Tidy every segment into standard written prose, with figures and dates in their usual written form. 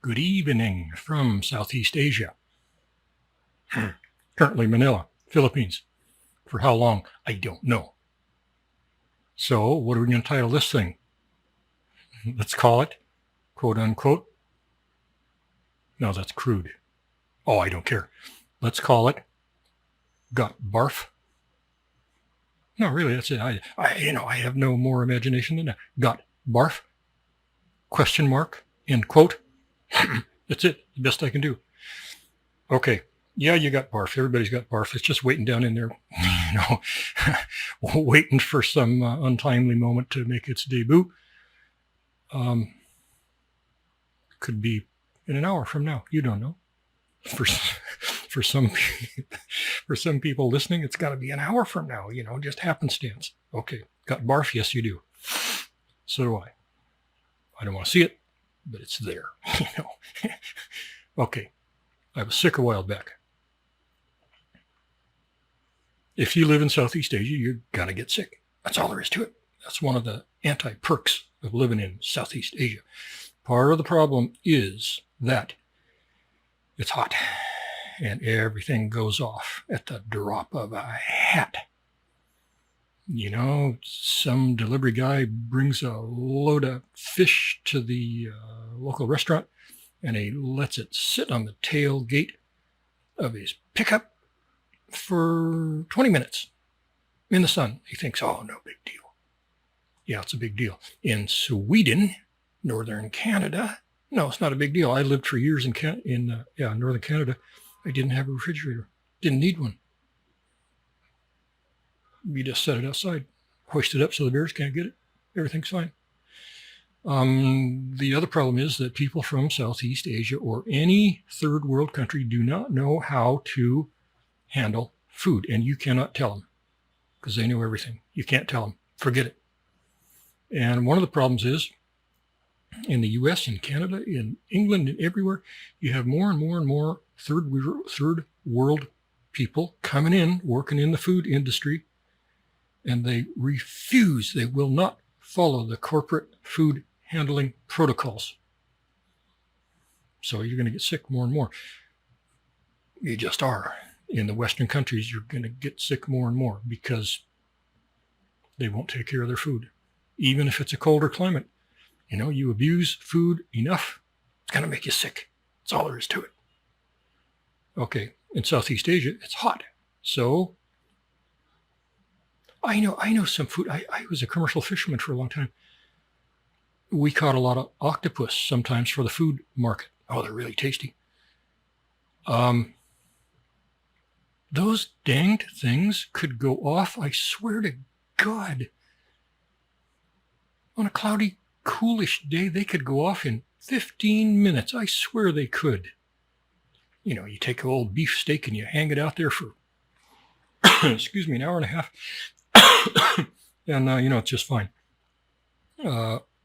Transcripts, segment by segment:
Good evening from Southeast Asia. Currently Manila, Philippines. For how long? I don't know. So what are we going to title this thing? Let's call it, quote unquote. No, that's crude. Oh, I don't care. Let's call it Got Barf. No, really, that's it. I have no more imagination than that. Got Barf? Question mark, end quote. That's it. The best I can do. Okay. Yeah, you got barf. Everybody's got barf. It's just waiting down in there, waiting for some untimely moment to make its debut. Could be in an hour from now. You don't know. For some people listening, it's got to be an hour from now. Just happenstance. Okay, got barf? Yes, you do. So do I. I don't want to see it, but it's there. Okay, I was sick a while back. If you live in Southeast Asia, you're going to get sick. That's all there is to it. That's one of the anti-perks of living in Southeast Asia. Part of the problem is that it's hot and everything goes off at the drop of a hat. Some delivery guy brings a load of fish to the local restaurant and he lets it sit on the tailgate of his pickup for 20 minutes in the sun. He thinks, oh, no big deal. Yeah, it's a big deal. In Sweden, northern Canada, no, it's not a big deal. I lived for years in northern Canada. I didn't have a refrigerator. Didn't need one. You just set it outside, hoist it up so the bears can't get it. Everything's fine. The other problem is that people from Southeast Asia or any third world country do not know how to handle food, and you cannot tell them because they know everything. You can't tell them. Forget it. And one of the problems is in the US, in Canada, in England, and everywhere, you have more and more and more third world people coming in, working in the food industry, and they refuse, they will not follow the corporate food handling protocols. So you're going to get sick more and more. You just are. In the Western countries, you're going to get sick more and more because they won't take care of their food. Even if it's a colder climate, you abuse food enough, it's going to make you sick. That's all there is to it. Okay, in Southeast Asia, it's hot. So I know some food. I was a commercial fisherman for a long time. We caught a lot of octopus sometimes for the food market. Oh, they're really tasty. Those danged things could go off, I swear to God. On a cloudy, coolish day, they could go off in 15 minutes. I swear they could. You take an old beef steak and you hang it out there for, an hour and a half. And, it's just fine.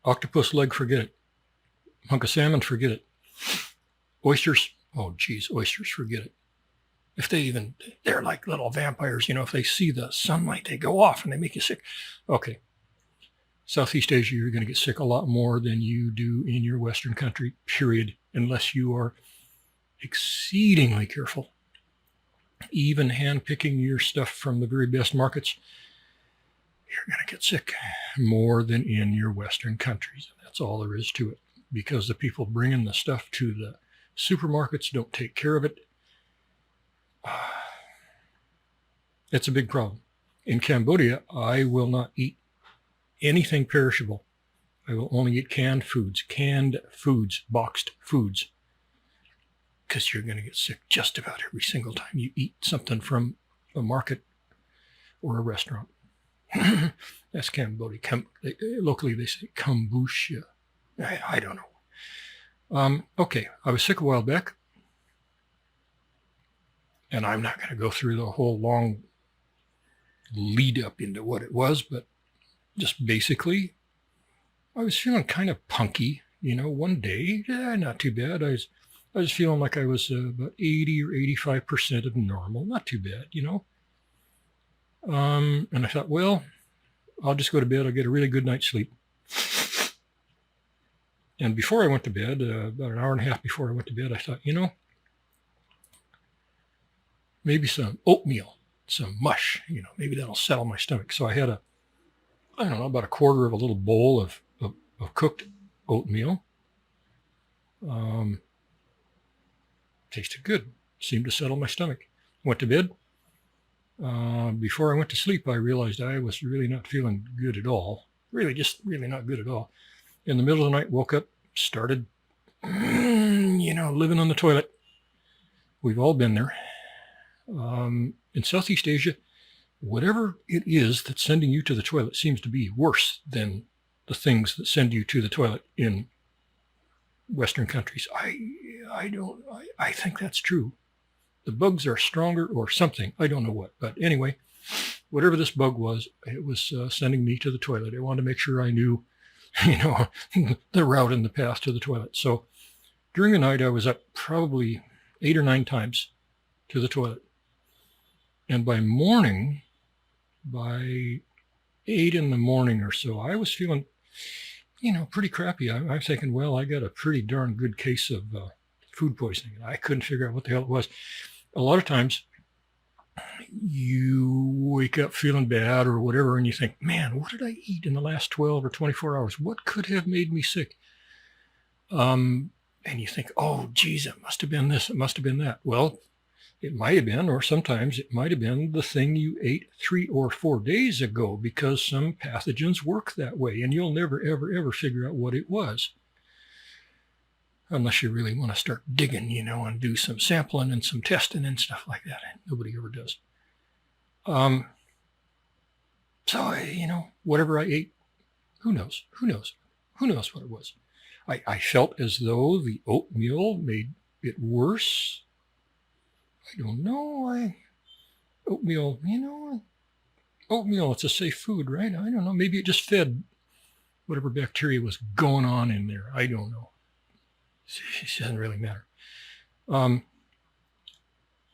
Octopus leg, forget it. Hunk of salmon, forget it. Oysters, oysters, forget it. If they're like little vampires, if they see the sunlight, they go off and they make you sick. Okay. Southeast Asia, you're going to get sick a lot more than you do in your Western country, period, unless you are exceedingly careful. Even hand-picking your stuff from the very best markets, you're going to get sick more than in your Western countries. That's all there is to it, because the people bringing the stuff to the supermarkets don't take care of it. It's a big problem. In Cambodia, I will not eat anything perishable. I will only eat canned foods, boxed foods, because you're going to get sick just about every single time you eat something from a market or a restaurant. That's Cambodia. Locally, they say kombucha. I don't know. Okay, I was sick a while back, and I'm not going to go through the whole long lead up into what it was, but just basically, I was feeling kind of punky, one day, not too bad. I was feeling like I was about 80 or 85% of normal, not too bad, And I thought, well, I'll just go to bed. I'll get a really good night's sleep. And before I went to bed, about an hour and a half before I went to bed, I thought, maybe some oatmeal, some mush, maybe that'll settle my stomach. So I had about a quarter of a little bowl of cooked oatmeal. Tasted good, seemed to settle my stomach. Went to bed. Before I went to sleep, I realized I was really not feeling good at all. Really not good at all. In the middle of the night, woke up, started, living on the toilet. We've all been there. In Southeast Asia, whatever it is that's sending you to the toilet seems to be worse than the things that send you to the toilet in Western countries. I think that's true. The bugs are stronger or something. I don't know what. But anyway, whatever this bug was, it was sending me to the toilet. I wanted to make sure I knew, the route and the path to the toilet. So during the night, I was up probably 8 or 9 times to the toilet. And by morning, by 8 in the morning or so, I was feeling, pretty crappy. I'm thinking, well, I got a pretty darn good case of food poisoning. I couldn't figure out what the hell it was. A lot of times you wake up feeling bad or whatever, and you think, man, what did I eat in the last 12 or 24 hours? What could have made me sick? And you think, oh, geez, it must have been this, it must have been that. Well, it might have been, or sometimes it might have been the thing you ate 3 or 4 days ago, because some pathogens work that way, and you'll never, ever, ever figure out what it was. Unless you really want to start digging, and do some sampling and some testing and stuff like that. Nobody ever does. So, whatever I ate, who knows what it was. I felt as though the oatmeal made it worse. I don't know. Oatmeal, it's a safe food, right? I don't know. Maybe it just fed whatever bacteria was going on in there. I don't know. It doesn't really matter.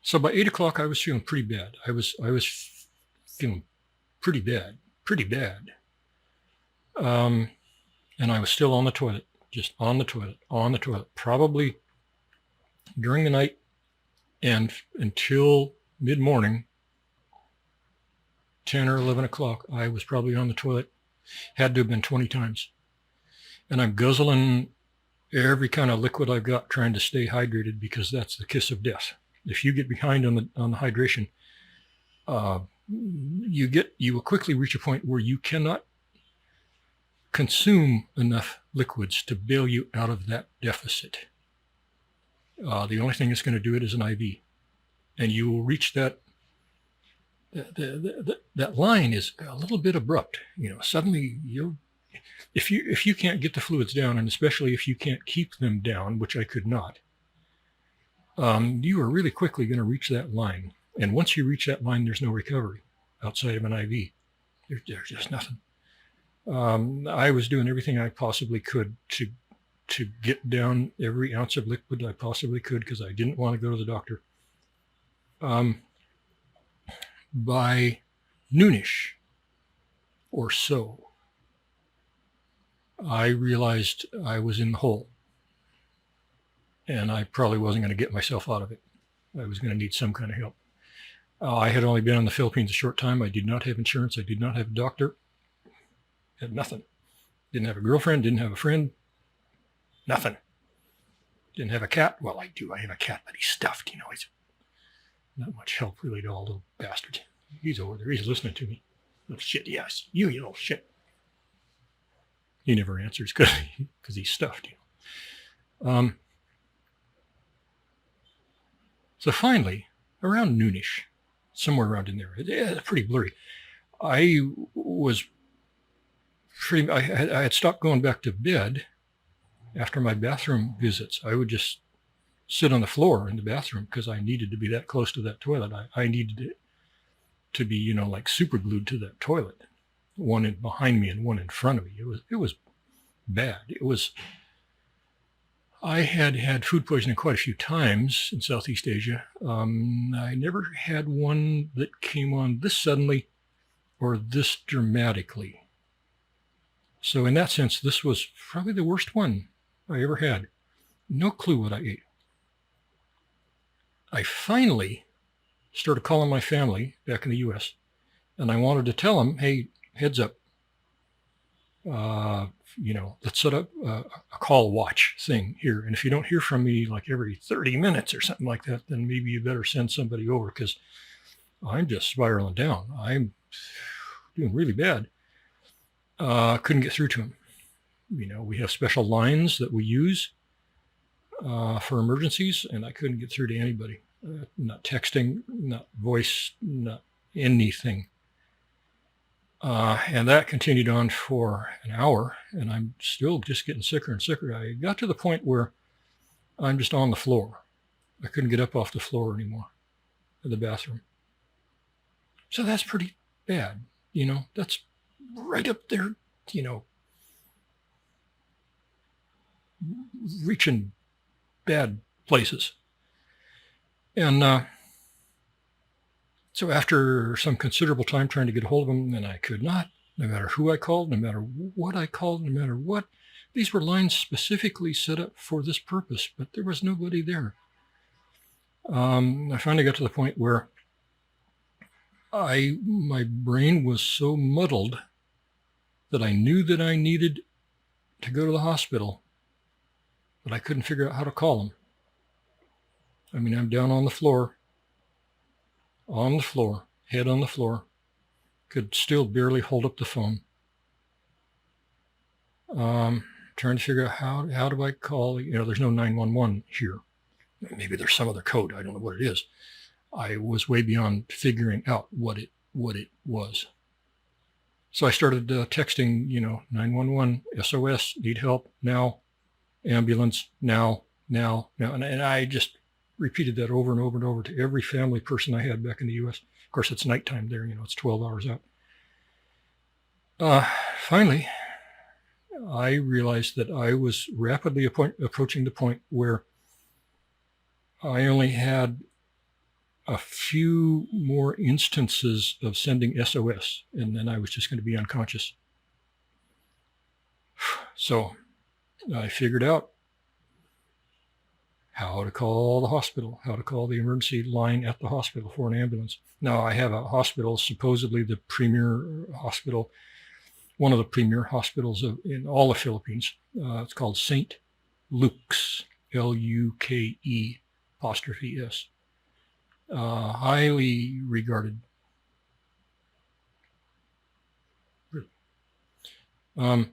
So by 8 o'clock, I was feeling pretty bad. I was feeling pretty bad. And I was still on the toilet, just on the toilet, probably during the night and until mid-morning, 10 or 11 o'clock, I was probably on the toilet. Had to have been 20 times. And I'm guzzling every kind of liquid I've got, trying to stay hydrated, because that's the kiss of death. If you get behind on the hydration, you will quickly reach a point where you cannot consume enough liquids to bail you out of that deficit. The only thing that's going to do it is an IV, and you will reach that. That line is a little bit abrupt. Suddenly if you can't get the fluids down, and especially if you can't keep them down, which I could not, you are really quickly going to reach that line. And once you reach that line, there's no recovery outside of an IV. There's just nothing. I was doing everything I possibly could to get down every ounce of liquid I possibly could, because I didn't want to go to the doctor. By noonish or so, I realized I was in the hole, and I probably wasn't going to get myself out of it. I was going to need some kind of help. I had only been in the Philippines a short time. I did not have insurance. I did not have a doctor. Had nothing. Didn't have a girlfriend. Didn't have a friend. Nothing. Didn't have a cat. Well, I do. I have a cat, but he's stuffed. He's not much help really at all, little bastard. He's over there. He's listening to me. Little shit. Yes, you little shit. He never answers because he's stuffed. So finally, around noonish, somewhere around in there, it's pretty blurry. I had stopped going back to bed after my bathroom visits. I would just sit on the floor in the bathroom because I needed to be that close to that toilet. I needed it to be, like super glued to that toilet. One behind me and one in front of me. It was bad. I had food poisoning quite a few times in Southeast Asia. I never had one that came on this suddenly or this dramatically. So in that sense, this was probably the worst one I ever had. No clue what I ate. I finally started calling my family back in the U.S., and I wanted to tell them, hey, heads up, let's set up a call watch thing here. And if you don't hear from me like every 30 minutes or something like that, then maybe you better send somebody over because I'm just spiraling down. I'm doing really bad. Couldn't get through to him. We have special lines that we use for emergencies, and I couldn't get through to anybody. Not texting, not voice, not anything. And that continued on for an hour, and I'm still just getting sicker and sicker. I got to the point where I'm just on the floor. I couldn't get up off the floor anymore in the bathroom. So that's pretty bad. That's right up there, reaching bad places. And so after some considerable time trying to get a hold of him, and I could not, no matter who I called, no matter what I called, no matter what. These were lines specifically set up for this purpose, but there was nobody there. I finally got to the point where my brain was so muddled that I knew that I needed to go to the hospital, but I couldn't figure out how to call them. I mean, I'm down on the floor, head on the floor, could still barely hold up the phone. Trying to figure out how do I call, there's no 911 here. Maybe there's some other code. I don't know what it is. I was way beyond figuring out what it was. So I started texting, 911, SOS, need help now, ambulance now. And I just repeated that over and over and over to every family person I had back in the U.S. Of course, it's nighttime there, it's 12 hours out. Finally, I realized that I was rapidly approaching the point where I only had a few more instances of sending SOS, and then I was just going to be unconscious. So I figured out how to call the hospital, how to call the emergency line at the hospital for an ambulance. Now, I have a hospital, supposedly the premier hospital, one of the premier hospitals in all the Philippines. It's called St. Luke's, Luke''S. Highly regarded. And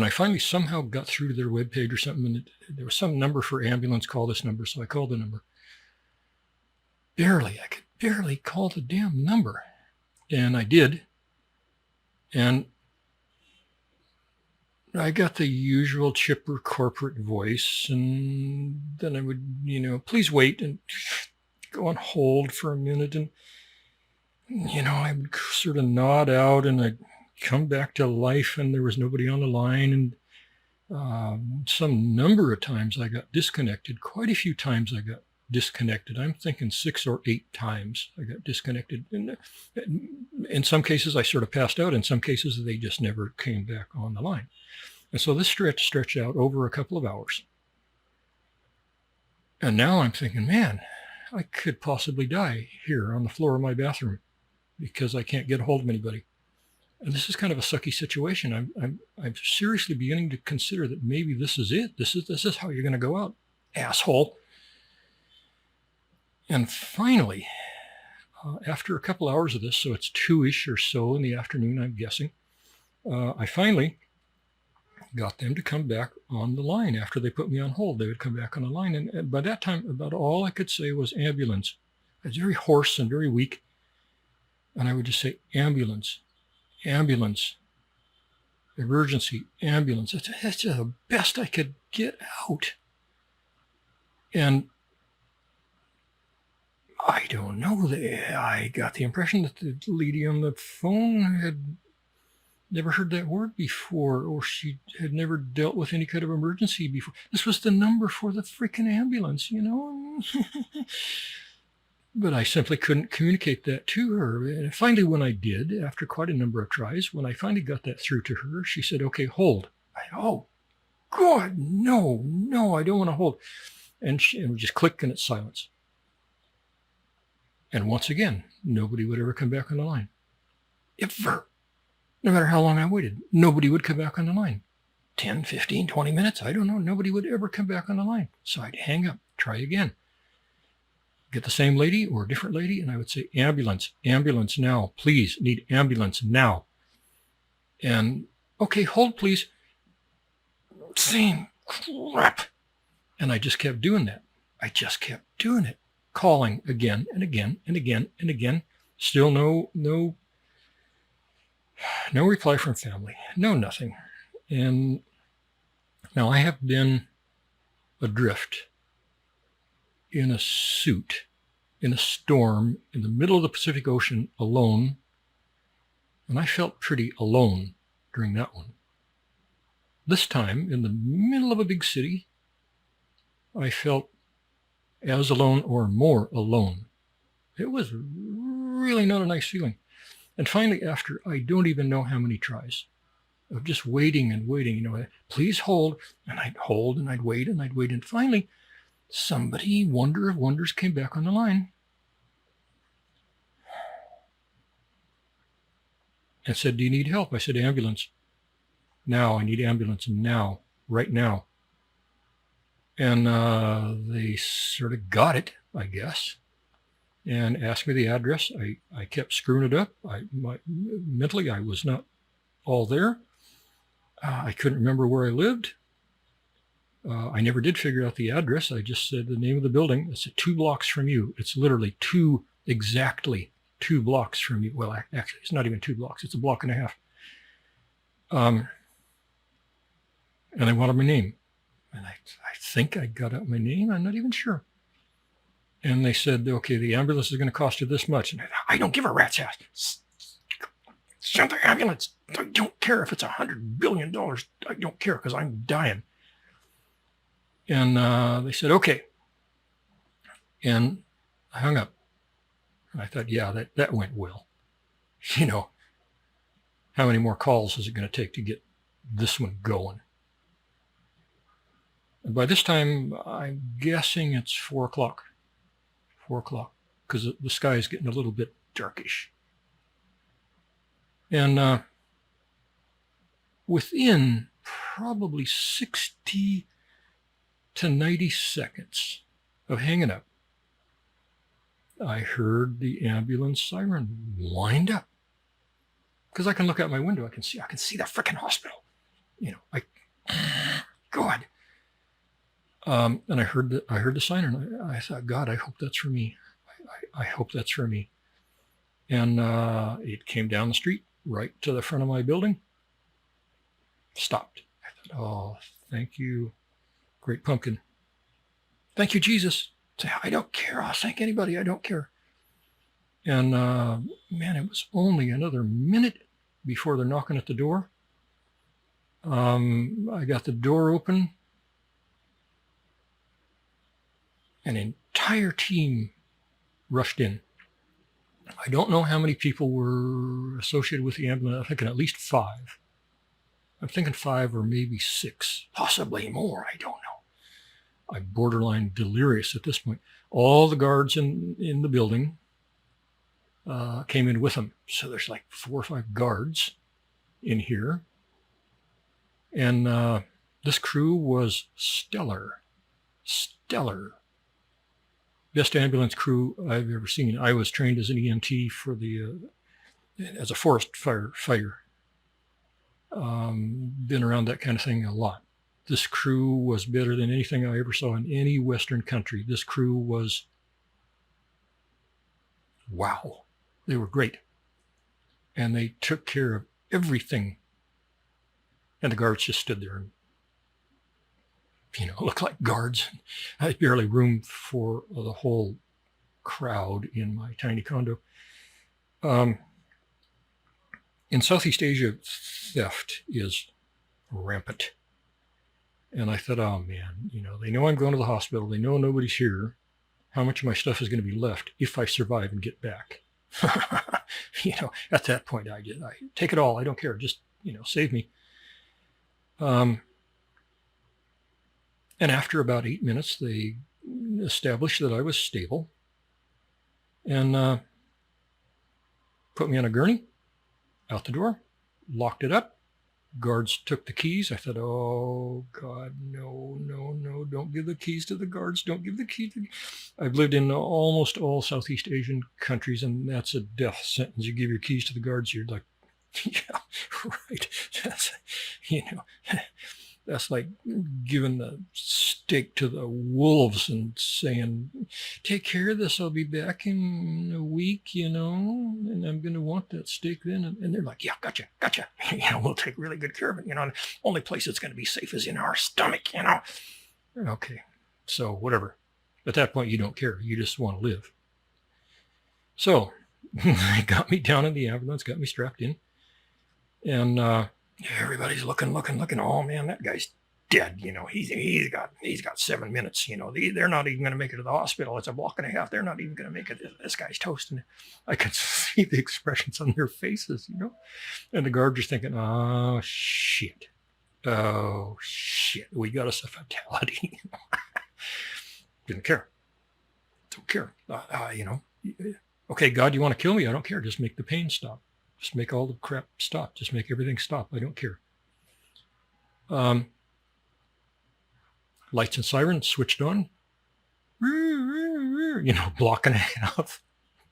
I finally somehow got through to their webpage or something, and there was some number for ambulance, call this number. So I called the number. I could barely call the damn number. And I did. And I got the usual chipper corporate voice, and then I would, please wait, and go on hold for a minute, and, I would sort of nod out, and I'd come back to life, and there was nobody on the line, and some number of times I got disconnected. Quite a few times I got disconnected. I'm thinking 6 or 8 times I got disconnected. And in some cases, I sort of passed out. In some cases, they just never came back on the line. And so this stretched out over a couple of hours. And now I'm thinking, man, I could possibly die here on the floor of my bathroom because I can't get a hold of anybody. And this is kind of a sucky situation. I'm seriously beginning to consider that maybe this is it. This is how you're going to go out, asshole. And finally, after a couple hours of this, so it's 2-ish or so in the afternoon, I'm guessing, I finally got them to come back on the line. After they put me on hold, they would come back on the line. And by that time, about all I could say was ambulance. I was very hoarse and very weak. And I would just say, ambulance, ambulance, emergency, ambulance. That's just the best I could get out. And I don't know. I got the impression that the lady on the phone had never heard that word before, or she had never dealt with any kind of emergency before. This was the number for the freaking ambulance, But I simply couldn't communicate that to her. And finally, when I did, after quite a number of tries, when I finally got that through to her, she said, okay, hold. Oh, God, no, I don't want to hold. And we just click and it's silence. And once again, nobody would ever come back on the line. Ever. No matter how long I waited, nobody would come back on the line. 10, 15, 20 minutes, I don't know. Nobody would ever come back on the line. So I'd hang up, try again. Get the same lady or a different lady, and I would say, ambulance now, please, need ambulance now. And, okay, hold please. Same crap. And I just kept doing that. I just kept doing it. Calling again and again and again and again. Still no reply from family. No nothing. And now I have been adrift in a suit, in a storm, in the middle of the Pacific Ocean, alone. And I felt pretty alone during that one. This time, in the middle of a big city, I felt as alone or more alone. It was really not a nice feeling. And finally, after I don't even know how many tries of just waiting and waiting, please hold, and I'd hold and I'd wait and I'd wait. And finally, somebody, wonder of wonders, came back on the line and said, do you need help? I said, ambulance. Now, I need ambulance now, right now. And they sort of got it, I guess, and asked me the address. I kept screwing it up. Mentally, I was not all there. I couldn't remember where I lived. I never did figure out the address. I just said the name of the building. It's 2 blocks from you. It's literally exactly 2 blocks from you. Well, actually, it's not even 2 blocks. It's a block and a half. And they wanted my name. And I think I got out my name. I'm not even sure. And they said, okay, the ambulance is going to cost you this much. And I don't give a rat's ass. Send the ambulance. I don't care if it's $100 billion. I don't care because I'm dying. And they said, okay. And I hung up. And I thought, yeah, that went well. How many more calls is it going to take to get this one going? And by this time, I'm guessing it's 4 o'clock. 4 o'clock, because the sky is getting a little bit darkish. And within probably 60 to 90 seconds of hanging up, I heard the ambulance siren wind up. Because I can look out my window, I can see that freaking hospital. God. And I heard the siren. I thought, God, I hope that's for me. I hope that's for me. And it came down the street right to the front of my building. Stopped. I thought, oh, thank you, Great Pumpkin. Thank you, Jesus. I don't care. I'll thank anybody. I don't care. And man, it was only another minute before they're knocking at the door. I got the door open. An entire team rushed in. I don't know how many people were associated with the ambulance. I'm thinking at least 5. I'm thinking 5 or maybe 6, possibly more. I don't know. I'm borderline delirious at this point. All the guards in the building came in with them. So there's like 4 or 5 guards in here. And this crew was stellar. Best ambulance crew I've ever seen. I was trained as an EMT as a forest firefighter. Been around that kind of thing a lot. This crew was better than anything I ever saw in any Western country. This crew was, wow. They were great. And they took care of everything. And the guards just stood there and looked like guards. I had barely room for the whole crowd in my tiny condo. In Southeast Asia, theft is rampant. And I thought, oh man, they know I'm going to the hospital. They know nobody's here. How much of my stuff is going to be left if I survive and get back? At that point, I take it all. I don't care. Just, save me. And after about 8 minutes, they established that I was stable and put me on a gurney, out the door, locked it up. Guards took the keys. I thought, oh, God, no, no, no, don't give the keys to the guards. Don't give the keys. I've lived in almost all Southeast Asian countries, and that's a death sentence. You give your keys to the guards, you're like, yeah, right. That's like giving the steak to the wolves and saying, take care of this. I'll be back in a week, and I'm going to want that steak then. And they're like, yeah, gotcha. We'll take really good care of it. The only place it's going to be safe is in our stomach, Okay, so whatever. At that point, you don't care. You just want to live. So they got me down in the ambulance, got me strapped in. And everybody's looking. Oh man, that guy's dead. He's got 7 minutes. They're not even going to make it to the hospital. It's a block and a half. They're not even going to make it. This guy's toast. And I could see the expressions on their faces. And the guards are thinking, oh shit, we got us a fatality. Didn't care. Don't care. Okay, God, you want to kill me? I don't care. Just make the pain stop. Just make all the crap stop. Just make everything stop. I don't care. Lights and sirens switched on. Blocking it out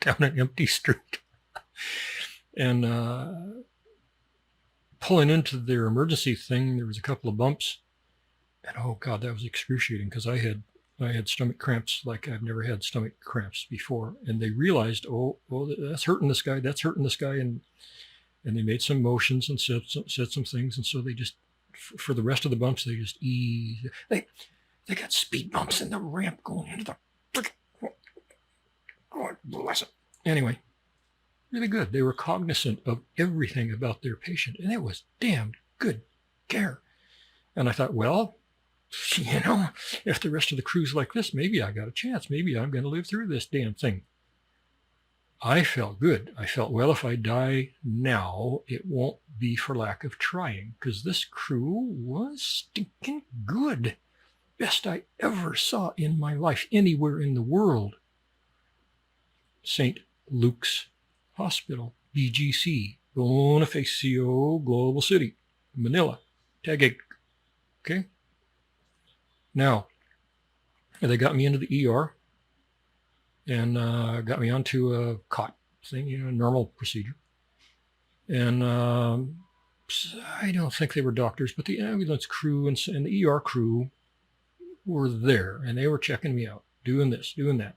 down an empty street. And pulling into their emergency thing, there was a couple of bumps. And oh God, that was excruciating because I had stomach cramps like I've never had stomach cramps before. And they realized, oh, that's hurting this guy. And they made some motions and said some things. And so they just, for the rest of the bumps, they just eased. They got speed bumps in the ramp going into the freaking, God bless it. Anyway, really good. They were cognizant of everything about their patient. And it was damn good care. And I thought, well, if the rest of the crew's like this, maybe I got a chance. Maybe I'm going to live through this damn thing. I felt good. I felt, well, if I die now, it won't be for lack of trying, because this crew was stinking good. Best I ever saw in my life anywhere in the world. St. Luke's Hospital, BGC, Bonifacio, Global City, Manila, Taguig. Okay? Now, they got me into the ER. And got me onto a cot thing, normal procedure. And I don't think they were doctors, but the ambulance crew and the ER crew were there, and they were checking me out, doing this, doing that.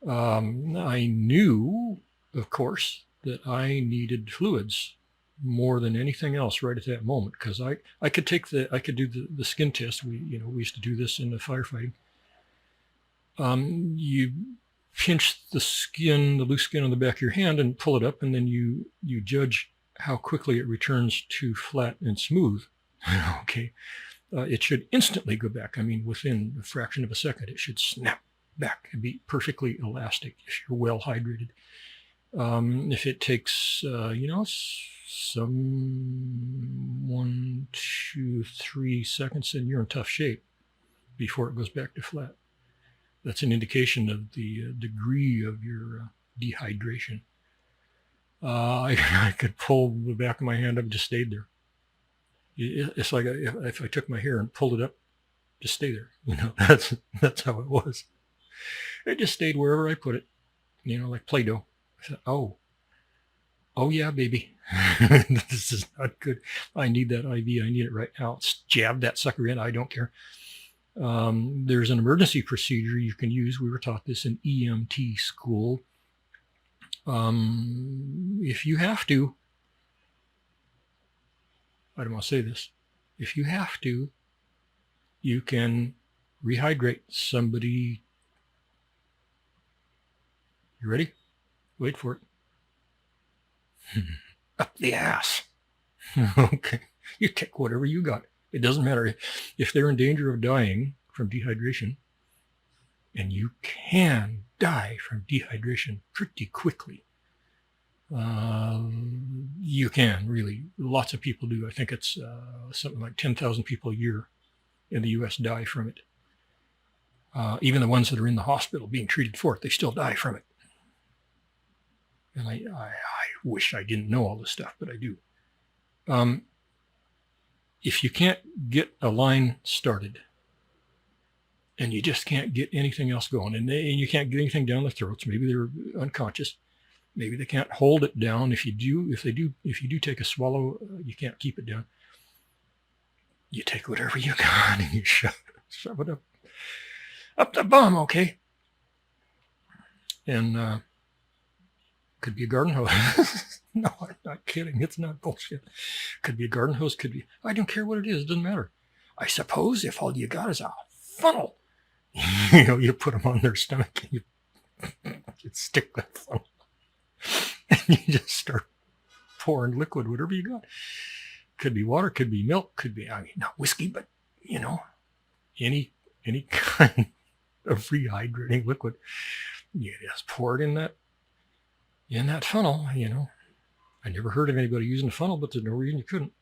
I knew, of course, that I needed fluids more than anything else right at that moment, because I could do the skin test. We used to do this in the firefighting. You pinch the loose skin on the back of your hand and pull it up, and then you judge how quickly it returns to flat and smooth. Okay. It should instantly go back. I mean, within a fraction of a second, it should snap back and be perfectly elastic if you're well hydrated. If it takes, some 1, 2, 3 seconds, then you're in tough shape before it goes back to flat. That's an indication of the degree of your dehydration. I could pull the back of my hand up and just stayed there. It's like if I took my hair and pulled it up, just stay there. That's how it was. It just stayed wherever I put it, like Play-Doh. I thought, oh yeah, baby, this is not good. I need that IV. I need it right now. Jab that sucker in. I don't care. There's an emergency procedure you can use. We were taught this in EMT school. If you have to, I don't want to say this. If you have to, you can rehydrate somebody. You ready? Wait for it. Up the ass. Okay. You take whatever you got. It doesn't matter if they're in danger of dying from dehydration, and you can die from dehydration pretty quickly. You can, really. Lots of people do. I think it's something like 10,000 people a year in the U.S. die from it. Even the ones that are in the hospital being treated for it, they still die from it. And I wish I didn't know all this stuff, but I do. If you can't get a line started, and you just can't get anything else going, and you can't get anything down their throats, maybe they're unconscious, maybe they can't hold it down. If you do take a swallow, you can't keep it down. You take whatever you got and you shove it up the bum, okay? And could be a garden hose. No, I'm not kidding. It's not bullshit. Could be a garden hose. Could be. I don't care what it is. It doesn't matter. I suppose if all you got is a funnel, you put them on their stomach and you stick that funnel, and you just start pouring liquid, whatever you got. Could be water. Could be milk. Could be not whiskey, but any kind of rehydrating liquid. You just pour it in that funnel. I never heard of anybody using a funnel, but there's no reason you couldn't.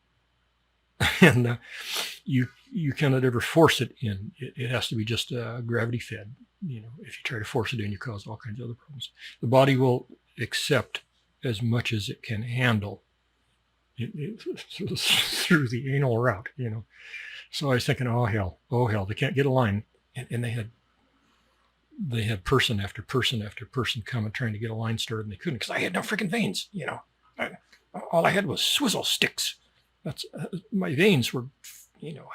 And you cannot ever force it in. It has to be just gravity fed. If you try to force it in, you cause all kinds of other problems. The body will accept as much as it can handle through the anal route. So I was thinking, oh hell, they can't get a line, and they had person after person after person come and trying to get a line started, and they couldn't because I had no freaking veins. All I had was swizzle sticks. That's my veins were,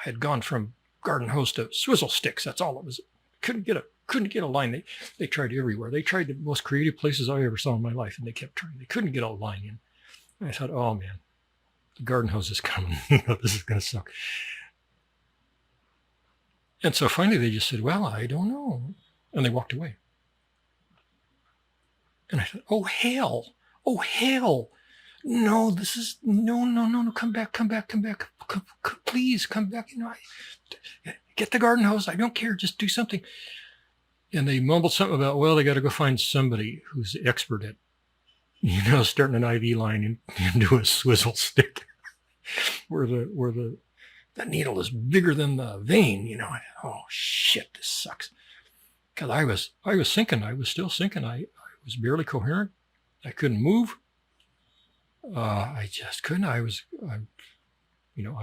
had gone from garden hose to swizzle sticks. That's all it was. Couldn't get a line. They tried everywhere. They tried the most creative places I ever saw in my life, and they kept trying. They couldn't get a line in. And I thought, oh man, the garden hose is coming. This is going to suck. And so finally they just said, well, I don't know. And they walked away. And I thought, oh hell. No, this is, no, come back. Please come back. Get the garden hose. I don't care. Just do something. And they mumbled something about, well, they got to go find somebody who's the expert at, starting an IV line and do a swizzle stick where the needle is bigger than the vein, oh shit, this sucks. Because I was sinking. I was still sinking. I was barely coherent. I couldn't move. I just couldn't. I'm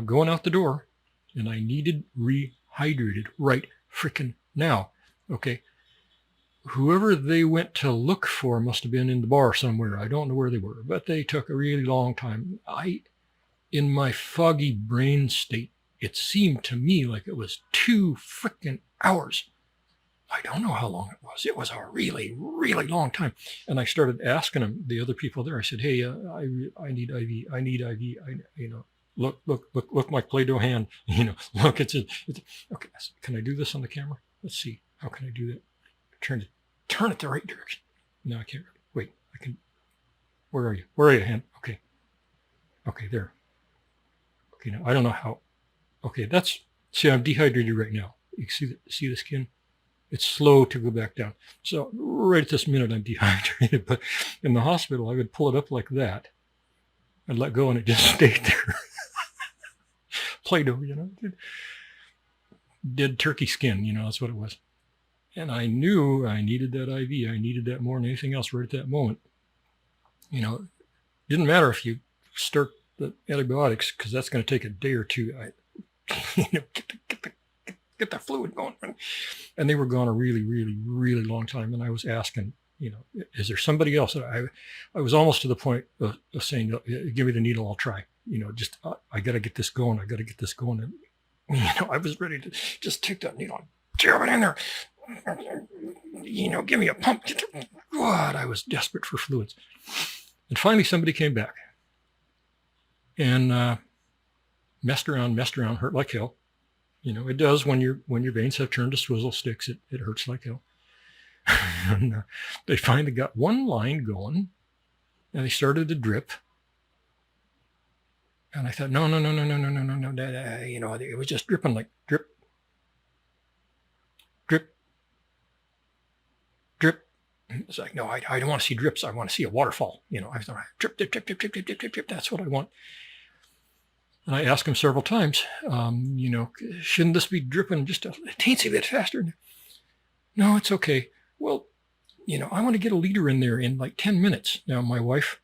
going out the door, and I needed rehydrated right frickin' now. Okay. Whoever they went to look for must have been in the bar somewhere. I don't know where they were, but they took a really long time. In my foggy brain state, it seemed to me like it was 2 frickin' hours. I don't know how long it was. It was a really, really long time. And I started asking them, the other people there. I said, hey, I need IV. I need IV. Look, my Play-Doh hand. Look, it's okay. Can I do this on the camera? Let's see. How can I do that? Turn it the right direction. No, I can't. Wait, I can. Where are you? Where are you, hand? Okay, there. Okay, now I don't know how. Okay, see, I'm dehydrated right now. You see the skin? It's slow to go back down. So right at this minute, I'm dehydrated. But in the hospital, I would pull it up like that. I'd let go and it just stayed there. Play-Doh, dead turkey skin, that's what it was. And I knew I needed that IV. I needed that more than anything else right at that moment. Didn't matter if you start the antibiotics, because that's going to take a day or two. Get the fluid going. And they were gone a really, really, really long time. And I was asking, is there somebody else? I was almost to the point of saying, give me the needle, I'll try. I got to get this going. And, I was ready to just take that needle and jab it in there. Give me a pump. God, I was desperate for fluids. And finally somebody came back and messed around, hurt like hell. It does when your veins have turned to swizzle sticks. It hurts like hell. And they finally got one line going, and they started to drip. And I thought, no. It was just dripping like drip. It's like, no, I don't want to see drips. I want to see a waterfall. I thought, drip. That's what I want. And I asked him several times, shouldn't this be dripping just a teensy bit faster? No, it's okay. Well, I want to get a liter in there in like 10 minutes. Now, my wife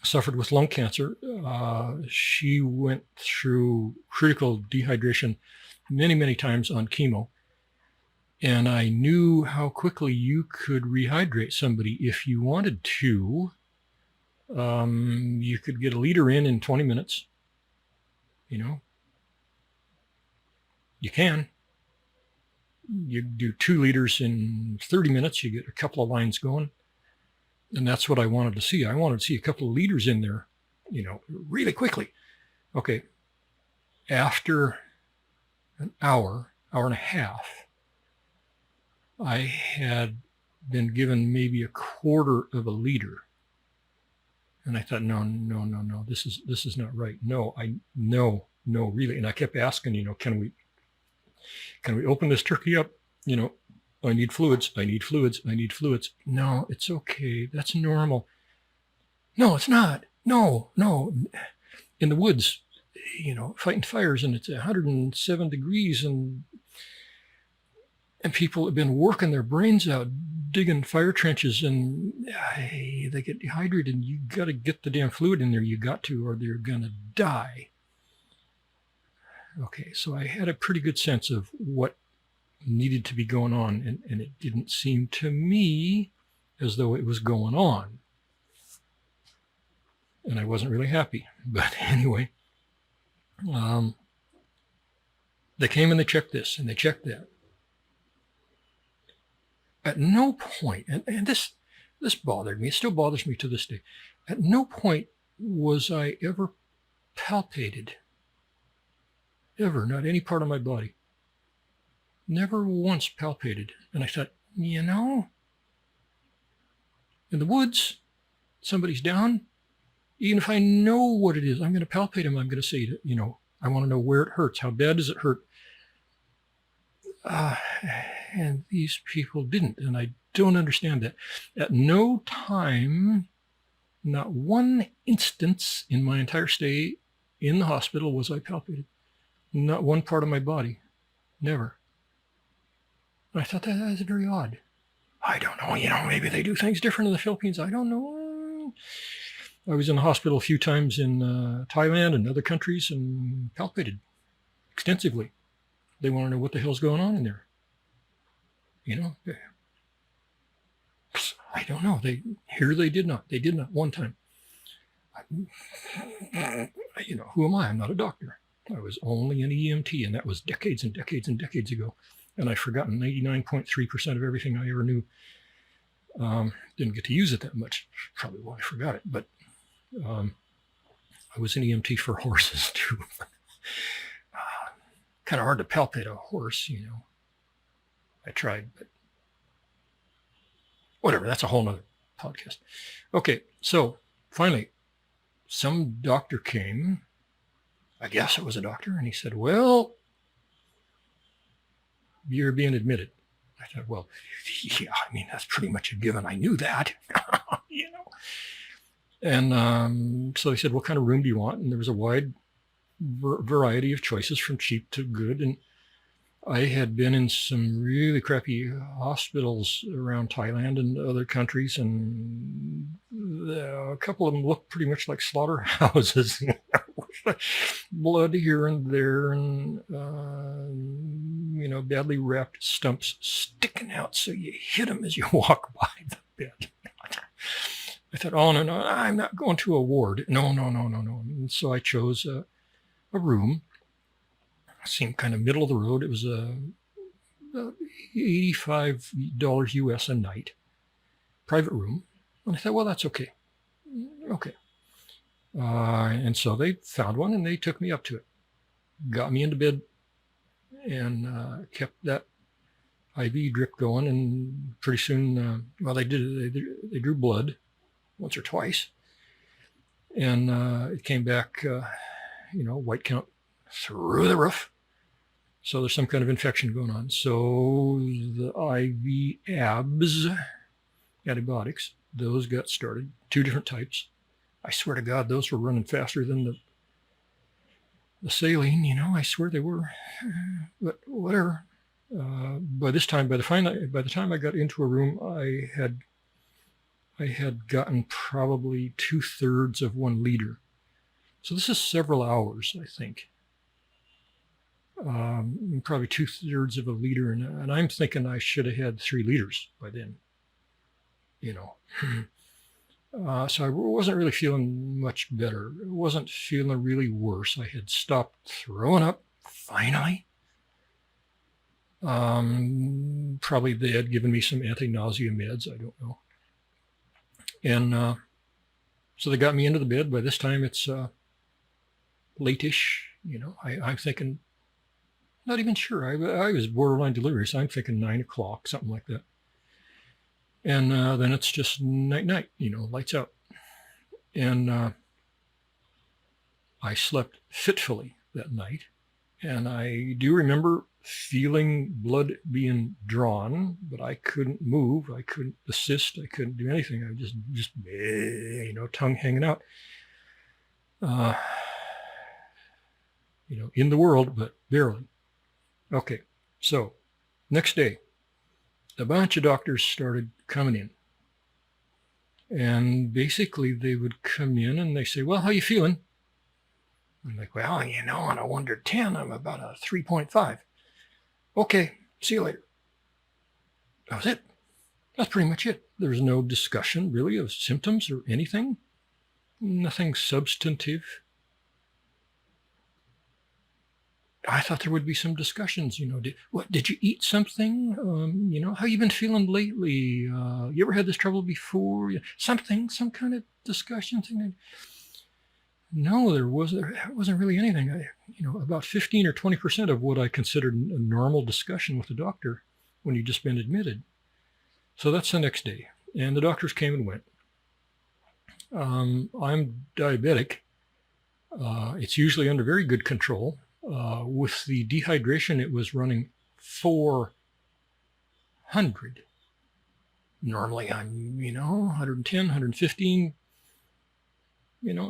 suffered with lung cancer. She went through critical dehydration many, many times on chemo. And I knew how quickly you could rehydrate somebody if you wanted to. You could get a liter in 20 minutes. You can. You do 2 liters in 30 minutes. You get a couple of lines going. And that's what I wanted to see. I wanted to see a couple of liters in there, really quickly. Okay. After an hour and a half, I had been given maybe a quarter of a liter. And I thought, no, this is not right. No, really. And I kept asking, can we open this turkey up? I need fluids. No, it's okay. That's normal. No, it's not. No. In the woods, fighting fires, and it's 107 degrees, and people have been working their brains out, digging fire trenches, and they get dehydrated, and you got to get the damn fluid in there. You got to, or they're going to die. Okay, so I had a pretty good sense of what needed to be going on, and it didn't seem to me as though it was going on. And I wasn't really happy. But anyway, they came and they checked this and they checked that. At no point, and this bothered me, it still bothers me to this day, at no point was I ever palpated. Ever, not any part of my body. Never once palpated. And I thought, in the woods, somebody's down. Even if I know what it is, I'm going to palpate him. I'm going to say, I want to know where it hurts. How bad does it hurt? And these people didn't. And I don't understand that. At no time, not one instance in my entire stay in the hospital was I palpated. Not one part of my body. Never. And I thought that was very odd. I don't know, maybe they do things different in the Philippines. I don't know. I was in the hospital a few times in Thailand and other countries and palpated extensively. They want to know what the hell's going on in there. I don't know. They did not. They did not one time. Who am I? I'm not a doctor. I was only an EMT, and that was decades and decades and decades ago. And I've forgotten 99.3% of everything I ever knew. Didn't get to use it that much. Probably why I forgot it. But I was an EMT for horses too. Kind of hard to palpate a horse, I tried, but whatever. That's a whole nother podcast. Okay, so finally, some doctor came. I guess it was a doctor, and he said, "Well, you're being admitted." I thought, well, yeah, that's pretty much a given. I knew that, And so he said, "What kind of room do you want?" And there was a wide variety of choices from cheap to good. And I had been in some really crappy hospitals around Thailand and other countries, and a couple of them looked pretty much like slaughterhouses. Blood here and there, and badly wrapped stumps sticking out so you hit them as you walk by the bed. I thought, oh, no, I'm not going to a ward. No. And so I chose a room. It seemed kind of middle of the road. It was $85 US a night, private room. And I thought, well, that's okay. Okay. And so they found one and they took me up to it, got me into bed, and kept that IV drip going. And pretty soon, they drew blood once or twice, and it came back, white count through the roof. So there's some kind of infection going on. So the IV ABS, antibiotics, those got started, 2 different types. I swear to God, those were running faster than the saline, I swear they were, but whatever. By the time I got into a room, I had gotten probably 2/3 of 1 liter. So this is several hours, I think. Probably 2/3 of a liter, and I'm thinking I should have had 3 liters by then. So I wasn't really feeling much better. I wasn't feeling really worse. I had stopped throwing up finally. Probably they had given me some anti-nausea meds. I don't know. And so they got me into the bed. By this time, it's late-ish. I'm thinking, not even sure. I was borderline delirious. I'm thinking 9 o'clock, something like that. And then it's just night, lights out. And I slept fitfully that night. And I do remember feeling blood being drawn, but I couldn't move. I couldn't assist. I couldn't do anything. I was just tongue hanging out. In the world, but barely. Okay, so next day, a bunch of doctors started coming in. And basically they would come in and they say, well, how you feeling? I'm like, well, on a 1 to 10, I'm about a 3.5. Okay, see you later. That was it. That's pretty much it. There's no discussion really of symptoms or anything. Nothing substantive. I thought there would be some discussions, did you eat something? How you been feeling lately? You ever had this trouble before? Some kind of discussion thing. No, there wasn't really anything. About 15 or 20% of what I considered a normal discussion with the doctor when you'd just been admitted. So that's the next day. And the doctors came and went. I'm diabetic. It's usually under very good control. With the dehydration, it was running 400. Normally I'm, 110, 115,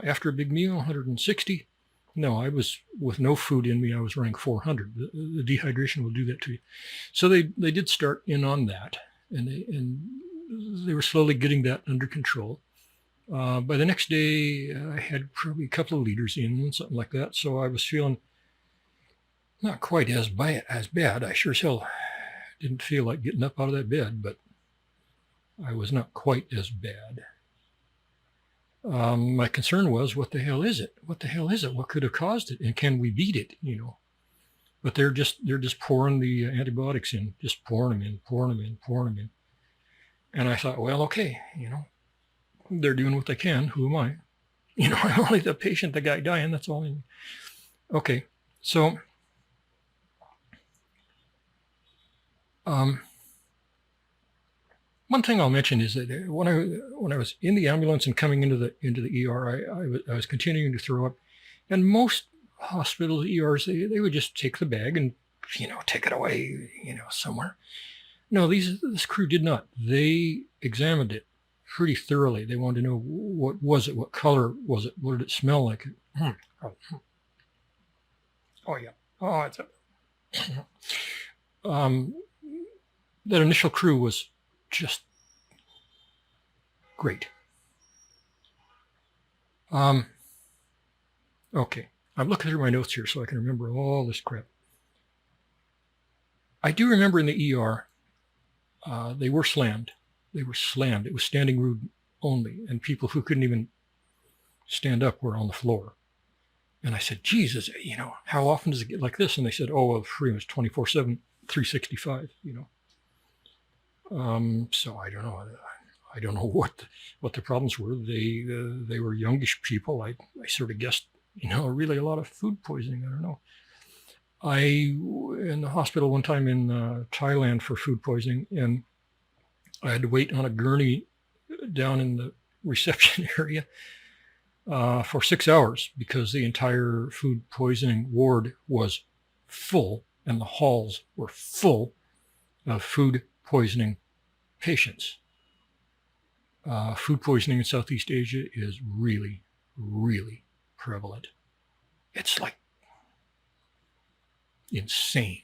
after a big meal, 160. No, I was, with no food in me, I was running 400. The dehydration will do that to you. So they did start in on that, and they were slowly getting that under control. By the next day, I had probably a couple of liters in, something like that. So I was feeling not quite as bad. I sure as hell didn't feel like getting up out of that bed, but I was not quite as bad. My concern was, what the hell is it? What the hell is it? What could have caused it? And can we beat it? But they're just pouring the antibiotics in, just pouring them in. And I thought, well, okay, they're doing what they can. Who am I? I'm only the patient, the guy dying. That's all. Okay, so one thing I'll mention is that when I was in the ambulance and coming into the ER, I was continuing to throw up, and most hospitals, ERs, they would just take the bag and take it away, somewhere. No, this crew did not. They examined it pretty thoroughly. They wanted to know, what was it, what color was it, what did it smell like? Oh yeah. Oh, it's that initial crew was just great. Okay, I'm looking through my notes here so I can remember all this crap. I do remember in the ER, they were slammed. They were slammed. It was standing room only, and people who couldn't even stand up were on the floor. And I said, Jesus, how often does it get like this? And they said, oh, well, pretty much 24/7, 365, So I don't know. I don't know what the problems were. They were youngish people. I sort of guessed, really a lot of food poisoning. I don't know. In the hospital one time in Thailand for food poisoning, and I had to wait on a gurney down in the reception area for 6 hours because the entire food poisoning ward was full, and the halls were full of food poisoning patients. Food poisoning in Southeast Asia is really, really prevalent. It's like insane.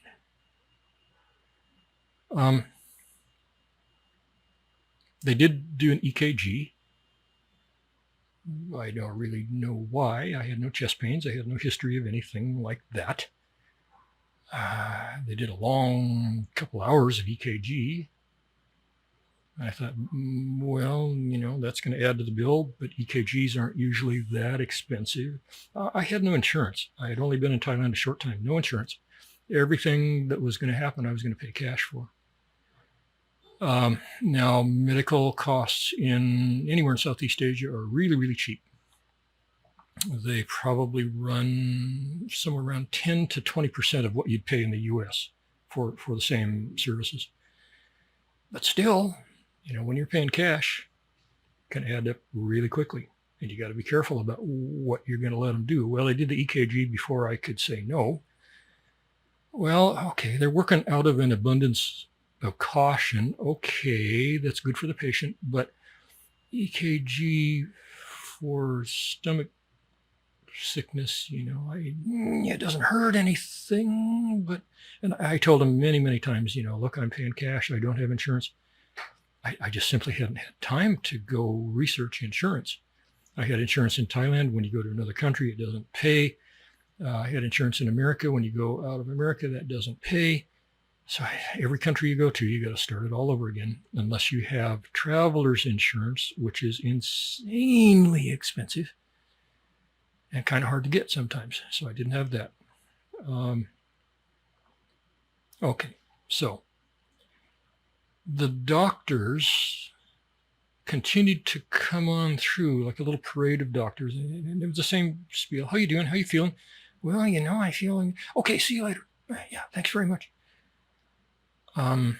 They did do an EKG. I don't really know why. I had no chest pains. I had no history of anything like that. They did a long couple hours of EKG. I thought, well, that's going to add to the bill, but EKGs aren't usually that expensive. I had no insurance. I had only been in Thailand a short time, no insurance. Everything that was going to happen, I was going to pay cash for. Now, medical costs anywhere in Southeast Asia are really, really cheap. They probably run somewhere around 10 to 20% of what you'd pay in the US for the same services. But still, when you're paying cash, it can add up really quickly. And you got to be careful about what you're going to let them do. Well, they did the EKG before I could say no. Well, okay, they're working out of an abundance of caution. Okay, that's good for the patient, but EKG for stomach sickness, it doesn't hurt anything, and I told them many, many times, look, I'm paying cash. I don't have insurance. I just simply hadn't had time to go research insurance. I had insurance in Thailand. When you go to another country, it doesn't pay. I had insurance in America. When you go out of America, that doesn't pay. So every country you go to, you got to start it all over again, unless you have traveler's insurance, which is insanely expensive and kind of hard to get sometimes. So I didn't have that. Okay, so the doctors continued to come on through like a little parade of doctors, and it was the same spiel. How you doing? How you feeling? Well, I feel okay. See you later. Yeah, thanks very much. And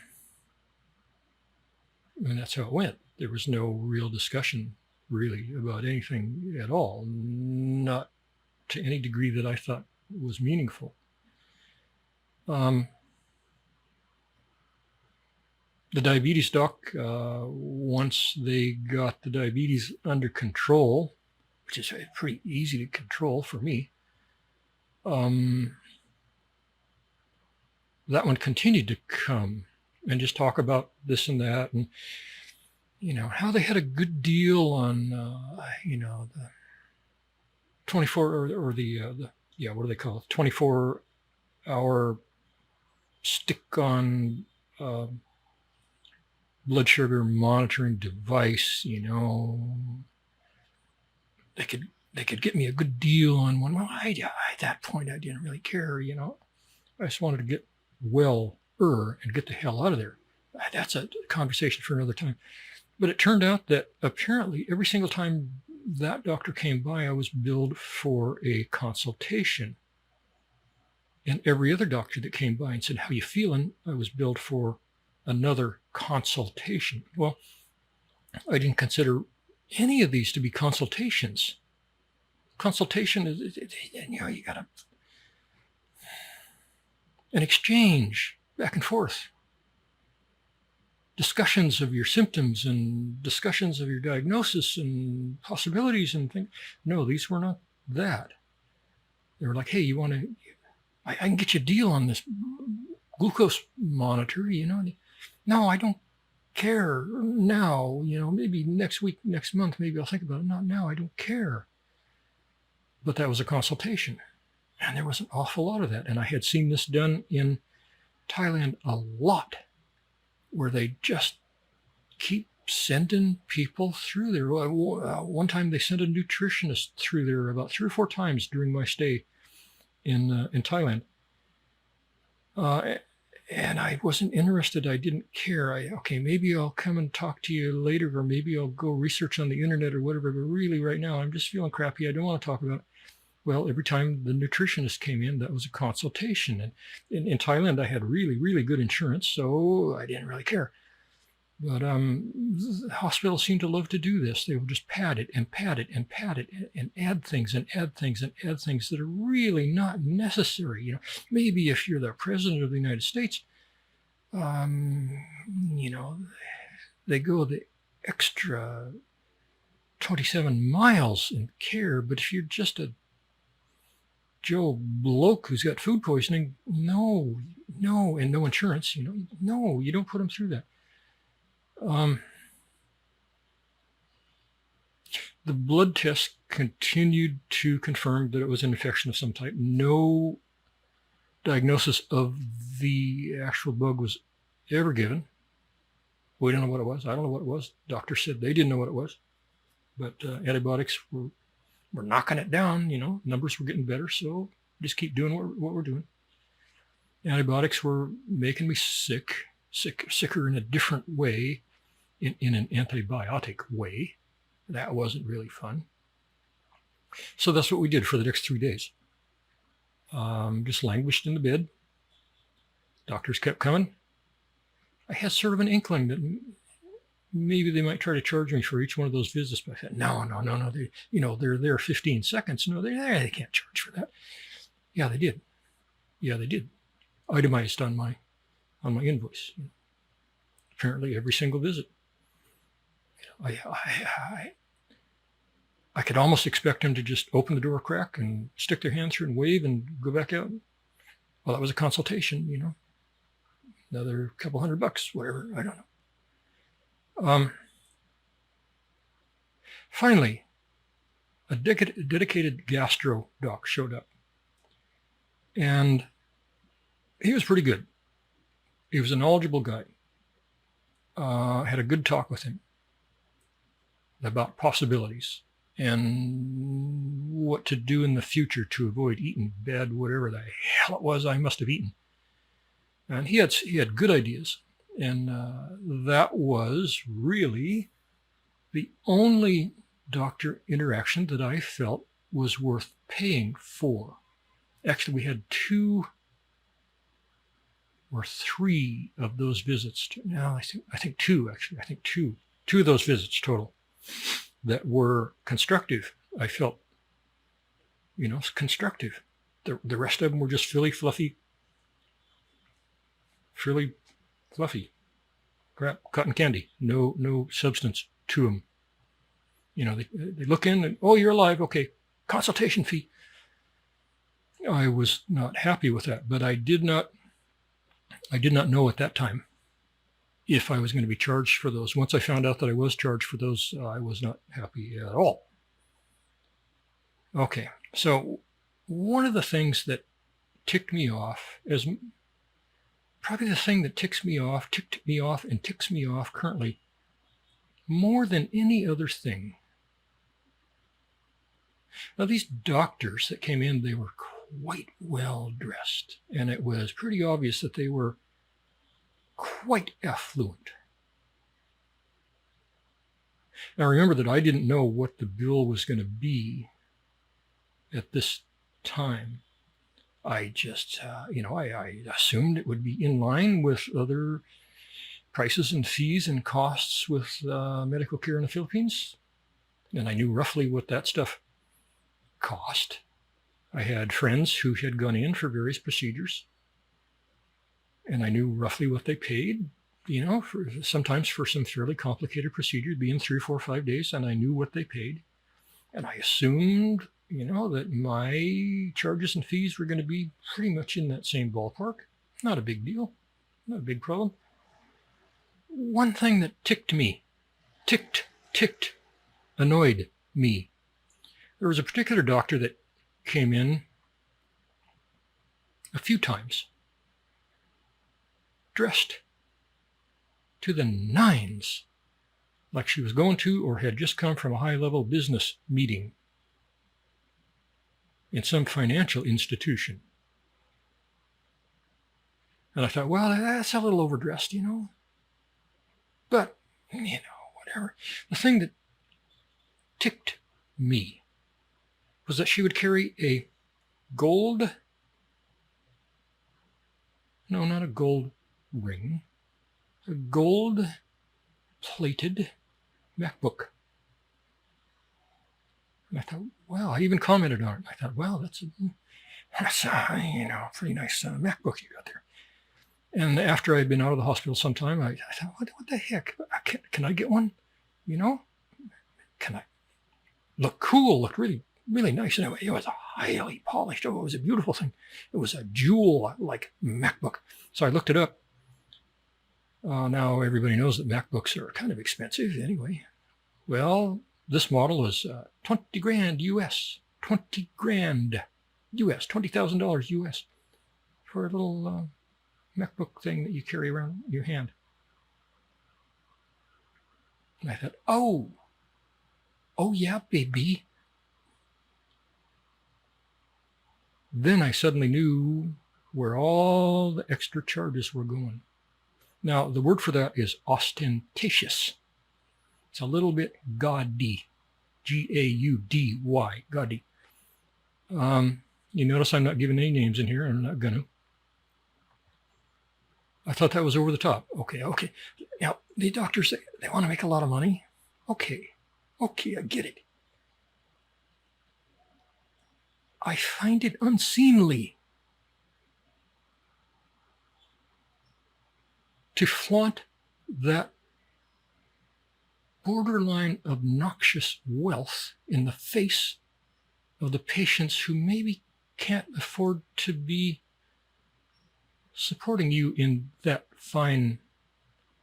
that's how it went. There was no real discussion really about anything at all, not to any degree that I thought was meaningful. The diabetes doc, once they got the diabetes under control, which is pretty easy to control for me, that one continued to come and just talk about this and that, and how they had a good deal on the 24 or the what do they call it, 24-hour stick on blood sugar monitoring device. They could get me a good deal on one. Well, at that point I didn't really care. I just wanted to get well and get the hell out of there. That's a conversation for another time. But it turned out that apparently every single time that doctor came by, I was billed for a consultation. And every other doctor that came by and said, how you feeling? I was billed for another consultation. Well, I didn't consider any of these to be consultations. Consultation is, you got an exchange back and forth. Discussions of your symptoms and discussions of your diagnosis and possibilities and things. No, these were not that. They were like, hey, I can get you a deal on this glucose monitor, No, I don't care now, maybe next week, next month, maybe I'll think about it. Not now, I don't care. But that was a consultation. And there was an awful lot of that. And I had seen this done in Thailand a lot, where they just keep sending people through there. One time they sent a nutritionist through there about 3 or 4 times during my stay in Thailand. And I wasn't interested. I didn't care. Okay, maybe I'll come and talk to you later, or maybe I'll go research on the internet or whatever. But really right now, I'm just feeling crappy. I don't want to talk about it. Well, every time the nutritionist came in, that was a consultation. And in Thailand, I had really, really good insurance, so I didn't really care. But the hospitals seem to love to do this. They will just pad it and pad it and pad it and add things and add things and add things that are really not necessary. Maybe if you're the president of the United States, they go the extra 27 miles in care. But if you're just a Joe Bloke who's got food poisoning. No, and no insurance. No, you don't put them through that. The blood test continued to confirm that it was an infection of some type. No diagnosis of the actual bug was ever given. We don't know what it was. I don't know what it was. Doctors said they didn't know what it was. But antibiotics were knocking it down. Numbers were getting better. So just keep doing what we're doing. Antibiotics were making me sicker in a different way, in an antibiotic way. That wasn't really fun. So that's what we did for the next 3 days. Just languished in the bed. Doctors kept coming. I had sort of an inkling that maybe they might try to charge me for each one of those visits, but I said, no. They're there 15 seconds. No, they can't charge for that. Yeah, they did. Itemized on my invoice. Apparently, every single visit. I could almost expect them to just open the door a crack and stick their hand through and wave and go back out. Well, that was a consultation, another couple $100, whatever, I don't know. Finally, a dedicated gastro doc showed up. And he was pretty good. He was a knowledgeable guy. Had a good talk with him about possibilities and what to do in the future to avoid eating bad, whatever the hell it was I must have eaten. And he had good ideas. And that was really the only doctor interaction that I felt was worth paying for. Actually, we had 2 or 3 of those visits. No, I think 2, actually. I think 2 of those visits total that were constructive. I felt, constructive. The rest of them were just frilly fluffy crap, cotton candy. No substance to them. They look in and, oh, you're alive. Okay, consultation fee. I was not happy with that, but I did not know at that time if I was going to be charged for those. Once I found out that I was charged for those, I was not happy at all. Okay, so one of the things that ticked me off, is probably the thing that ticked me off and ticks me off currently more than any other thing. Now, these doctors that came in, they were quite well dressed, and it was pretty obvious that they were quite affluent. Now, remember that I didn't know what the bill was going to be at this time. I just, I assumed it would be in line with other prices and fees and costs with medical care in the Philippines. And I knew roughly what that stuff cost. I had friends who had gone in for various procedures, and I knew roughly what they paid, sometimes for some fairly complicated procedure, being 3, 4, 5 days, and I knew what they paid. And I assumed, that my charges and fees were going to be pretty much in that same ballpark. Not a big deal, not a big problem. One thing that annoyed me. There was a particular doctor that came in a few times, dressed to the nines, like she was going to or had just come from a high-level business meeting in some financial institution. And I thought, well, that's a little overdressed, But, whatever. The thing that ticked me was that she would carry a gold, no, not a gold ring, a gold-plated MacBook. And I thought, wow, I even commented on it. I thought, wow, that's a pretty nice MacBook you got there. And after I'd been out of the hospital some time, I thought, what the heck? Can I get one? Can I look cool, look really, really nice? Anyway, it was highly polished. Oh, it was a beautiful thing. It was a jewel like MacBook. So I looked it up. Now everybody knows that MacBooks are kind of expensive anyway. Well, this model was 20 grand US, 20 grand US, $20,000 US for a little MacBook thing that you carry around your hand. And I thought, oh yeah, baby. Then I suddenly knew where all the extra charges were going. Now, the word for that is ostentatious. It's a little bit gaudy, G-A-U-D-Y, gaudy. You notice I'm not giving any names in here, and I'm not going to. I thought that was over the top. Okay. Now, the doctors, they want to make a lot of money. Okay, I get it. I find it unseemly to flaunt that borderline obnoxious wealth in the face of the patients who maybe can't afford to be supporting you in that fine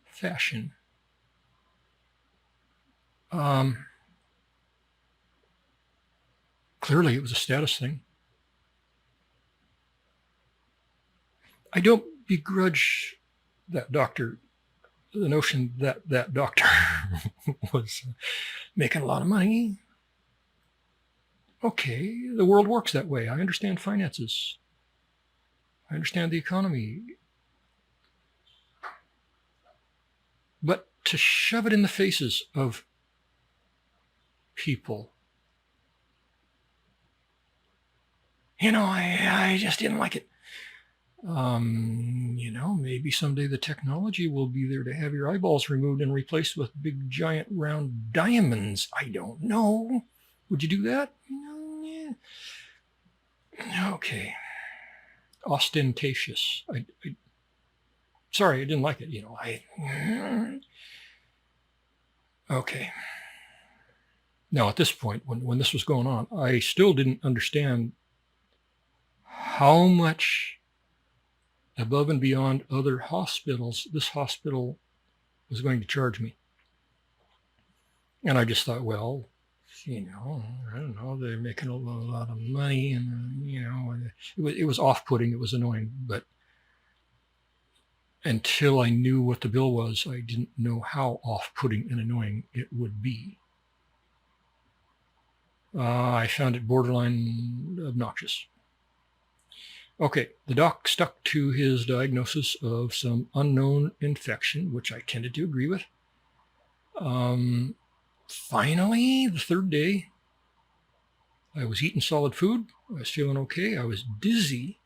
fashion. Clearly, it was a status thing. I don't begrudge that doctor the notion that that doctor was making a lot of money. Okay, the world works that way. I understand finances. I understand the economy. But to shove it in the faces of people, I just didn't like it. Maybe someday the technology will be there to have your eyeballs removed and replaced with big, giant, round diamonds. I don't know. Would you do that? Yeah. Okay. Ostentatious. Sorry, I didn't like it. Okay. Now, at this point, when this was going on, I still didn't understand how much above and beyond other hospitals this hospital was going to charge me. And I just thought, well, I don't know, they're making a lot of money, and, it was off-putting, it was annoying, but until I knew what the bill was, I didn't know how off-putting and annoying it would be. I found it borderline obnoxious. Okay, the doc stuck to his diagnosis of some unknown infection, which I tended to agree with. Finally, the third day, I was eating solid food. I was feeling okay. I was dizzy,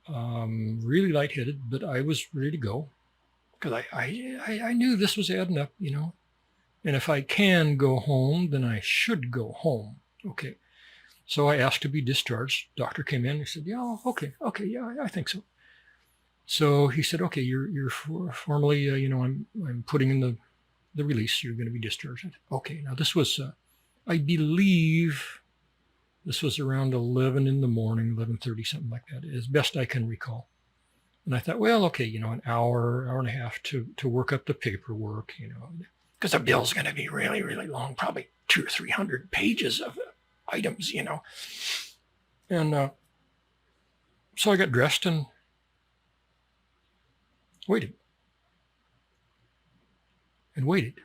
really lightheaded, but I was ready to go because I knew this was adding up, And if I can go home, then I should go home. Okay. So I asked to be discharged. Doctor came in. He said, "Yeah, okay, yeah, I think so." So he said, "Okay, you're formally, I'm putting in the release. You're going to be discharged." Okay. Now this was, I believe, this was around 11 in the morning, 11:30, something like that, as best I can recall. And I thought, well, okay, an hour and a half to work up the paperwork, because the bill's going to be really, really long, probably 200 or 300 pages of items, And so I got dressed and waited. And waited.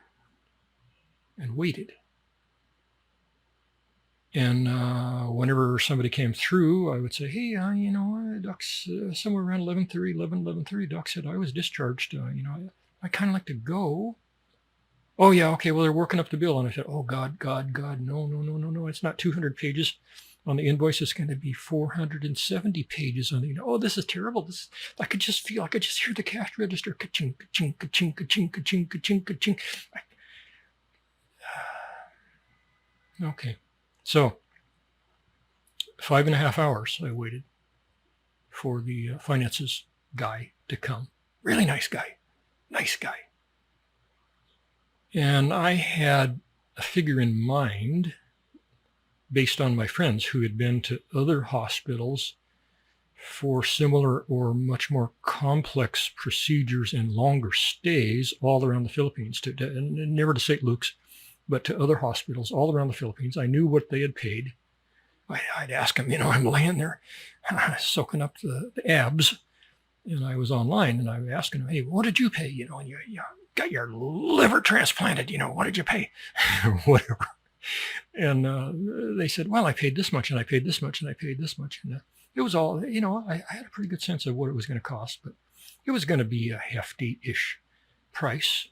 And waited. And whenever somebody came through, I would say, "Hey, Doc's somewhere around 11:30. Doc said I was discharged. I kind of like to go." "Oh, yeah, okay, well, they're working up the bill." And I said, "Oh, God, no, it's not 200 pages on the invoice. It's going to be 470 pages on the, oh, this is terrible. I could just hear the cash register, ka-ching, ka-ching, ka-ching, ka-ching, ka-ching, ka-ching, ka-ching." Okay, so 5.5 hours I waited for the finances guy to come. Really nice guy. And I had a figure in mind based on my friends who had been to other hospitals for similar or much more complex procedures and longer stays all around the Philippines, never to St. Luke's, but to other hospitals all around the Philippines. I knew what they had paid. I'd ask them, I'm laying there soaking up the abs, and I was online, and I was asking them, hey, what did you pay? You got your liver transplanted, what did you pay? Whatever. And they said, well, I paid this much, and I paid this much, and I paid this much. And it was all, I had a pretty good sense of what it was going to cost, but it was going to be a hefty-ish price.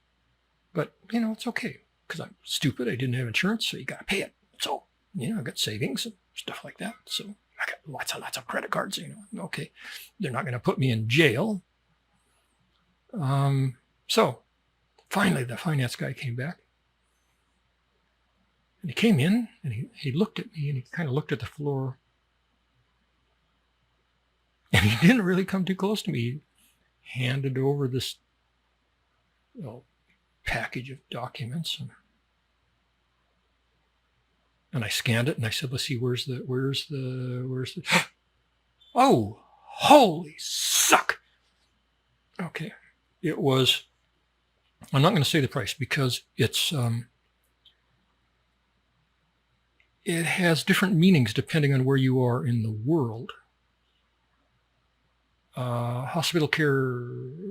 But, it's okay, because I'm stupid. I didn't have insurance, so you got to pay it. So, I got savings and stuff like that. So I got lots of credit cards, Okay, they're not going to put me in jail. So finally, the finance guy came back. And he came in, and he looked at me, and he kind of looked at the floor. And he didn't really come too close to me. He handed over this package of documents, and I scanned it, and I said, let's see, where's the oh, holy suck. Okay. It was, I'm not going to say the price because it's, it has different meanings depending on where you are in the world. Hospital care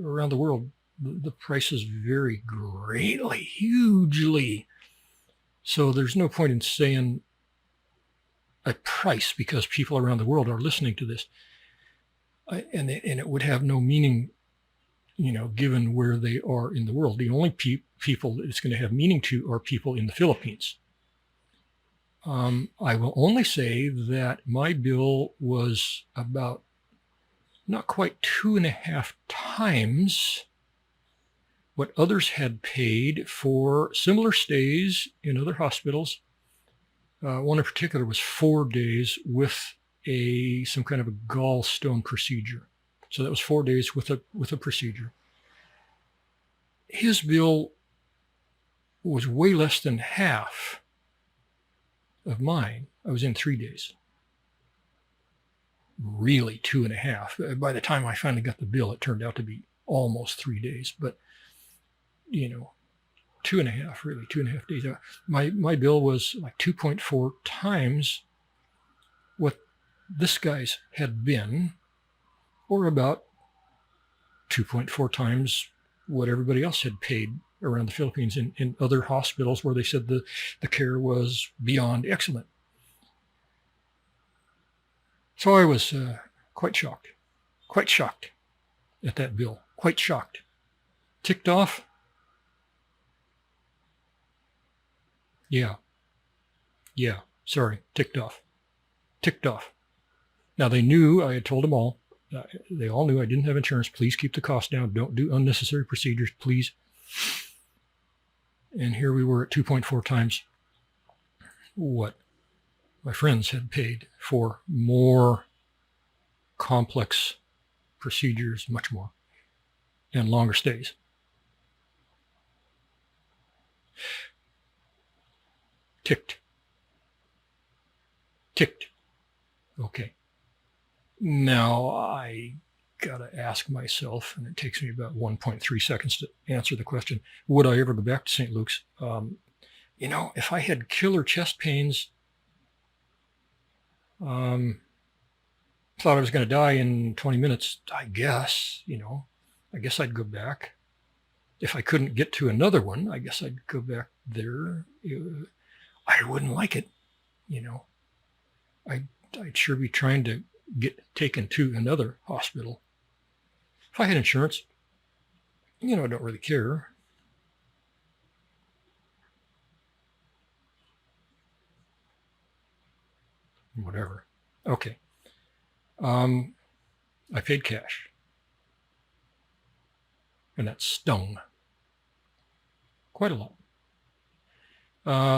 around the world, the prices vary greatly, hugely. So there's no point in saying a price because people around the world are listening to this. And it would have no meaning, given where they are in the world. The only people that it's going to have meaning to are people in the Philippines. I will only say that my bill was about not quite 2.5 times what others had paid for similar stays in other hospitals. One in particular was 4 days with some kind of a gallstone procedure. So that was 4 days with a procedure. His bill was way less than half of mine. I was in 3 days. Really 2.5. By the time I finally got the bill, it turned out to be almost 3 days. But 2.5, really 2.5 days. My bill was like 2.4 times what this guy's had been, or about 2.4 times what everybody else had paid around the Philippines in other hospitals where they said the care was beyond excellent. So I was quite shocked at that bill, quite shocked. Ticked off? Yeah, sorry, ticked off. Now they knew, I had told them all, they all knew I didn't have insurance. Please keep the cost down. Don't do unnecessary procedures, please. And here we were at 2.4 times what my friends had paid for more complex procedures, much more, and longer stays. Ticked. Okay. Now I gotta ask myself, and it takes me about 1.3 seconds to answer the question, would I ever go back to St. Luke's? If I had killer chest pains, thought I was going to die in 20 minutes, I guess I'd go back. If I couldn't get to another one, I guess I'd go back there. I wouldn't like it, I'd sure be trying to get taken to another hospital. If I had insurance, I don't really care. Whatever. Okay. I paid cash. And that stung quite a lot.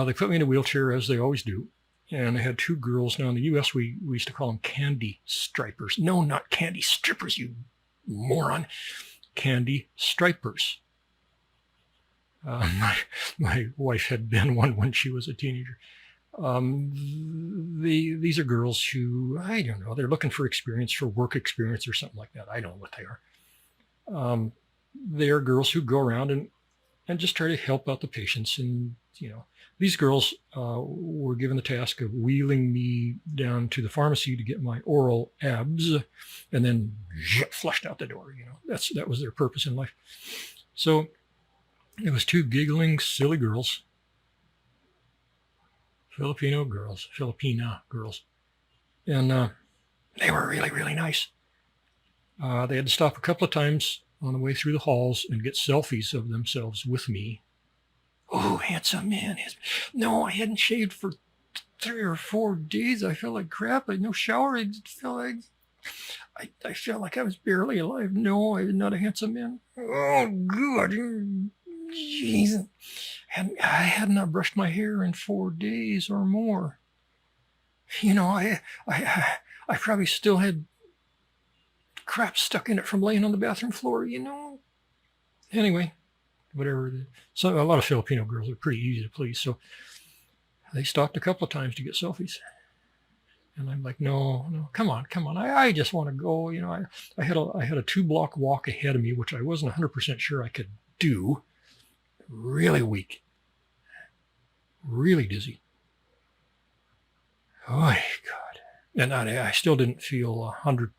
They put me in a wheelchair, as they always do. And I had 2 girls. Now in the U.S., we used to call them candy stripers. No, not candy strippers, you moron. Candy stripers. My wife had been one when she was a teenager. These are girls who, I don't know, they're looking for experience, for work experience or something like that. I don't know what they are. They are girls who go around and just try to help out the patients. And, these girls were given the task of wheeling me down to the pharmacy to get my oral abs and then flushed out the door. That was their purpose in life. So it was two giggling, silly girls, Filipina girls. And they were really, really nice. They had to stop a couple of times on the way through the halls and get selfies of themselves with me. Oh, handsome man. No, I hadn't shaved for 3 or 4 days. I felt like crap. I had no shower. I felt like I was barely alive. No, I'm not a handsome man. Oh, God. Jeez. I had not brushed my hair in 4 days or more. I probably still had crap stuck in it from laying on the bathroom floor, Anyway, whatever. So a lot of Filipino girls are pretty easy to please. So they stopped a couple of times to get selfies. And I'm like, no, come on. I just want to go. I had a 2-block walk ahead of me, which I wasn't 100% sure I could do. Really weak. Really dizzy. Oh, my God. And I still didn't feel 100%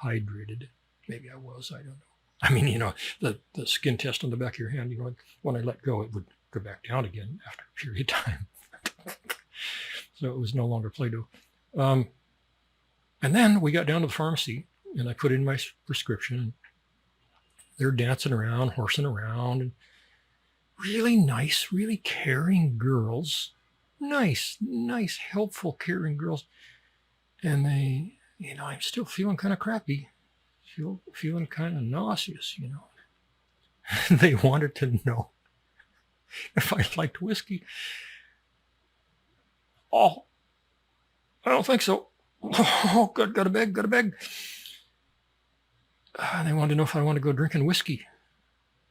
hydrated. Maybe I was. I don't know. I mean, the skin test on the back of your hand, when I let go, it would go back down again after a period of time. So it was no longer Play-Doh. And then we got down to the pharmacy, and I put in my prescription. And they're dancing around, horsing around, and really nice, really caring girls. Nice, helpful, caring girls. And they, I'm still feeling kind of crappy. Feeling kind of nauseous, They wanted to know if I liked whiskey. Oh, I don't think so. Oh, got a beg. They wanted to know if I want to go drinking whiskey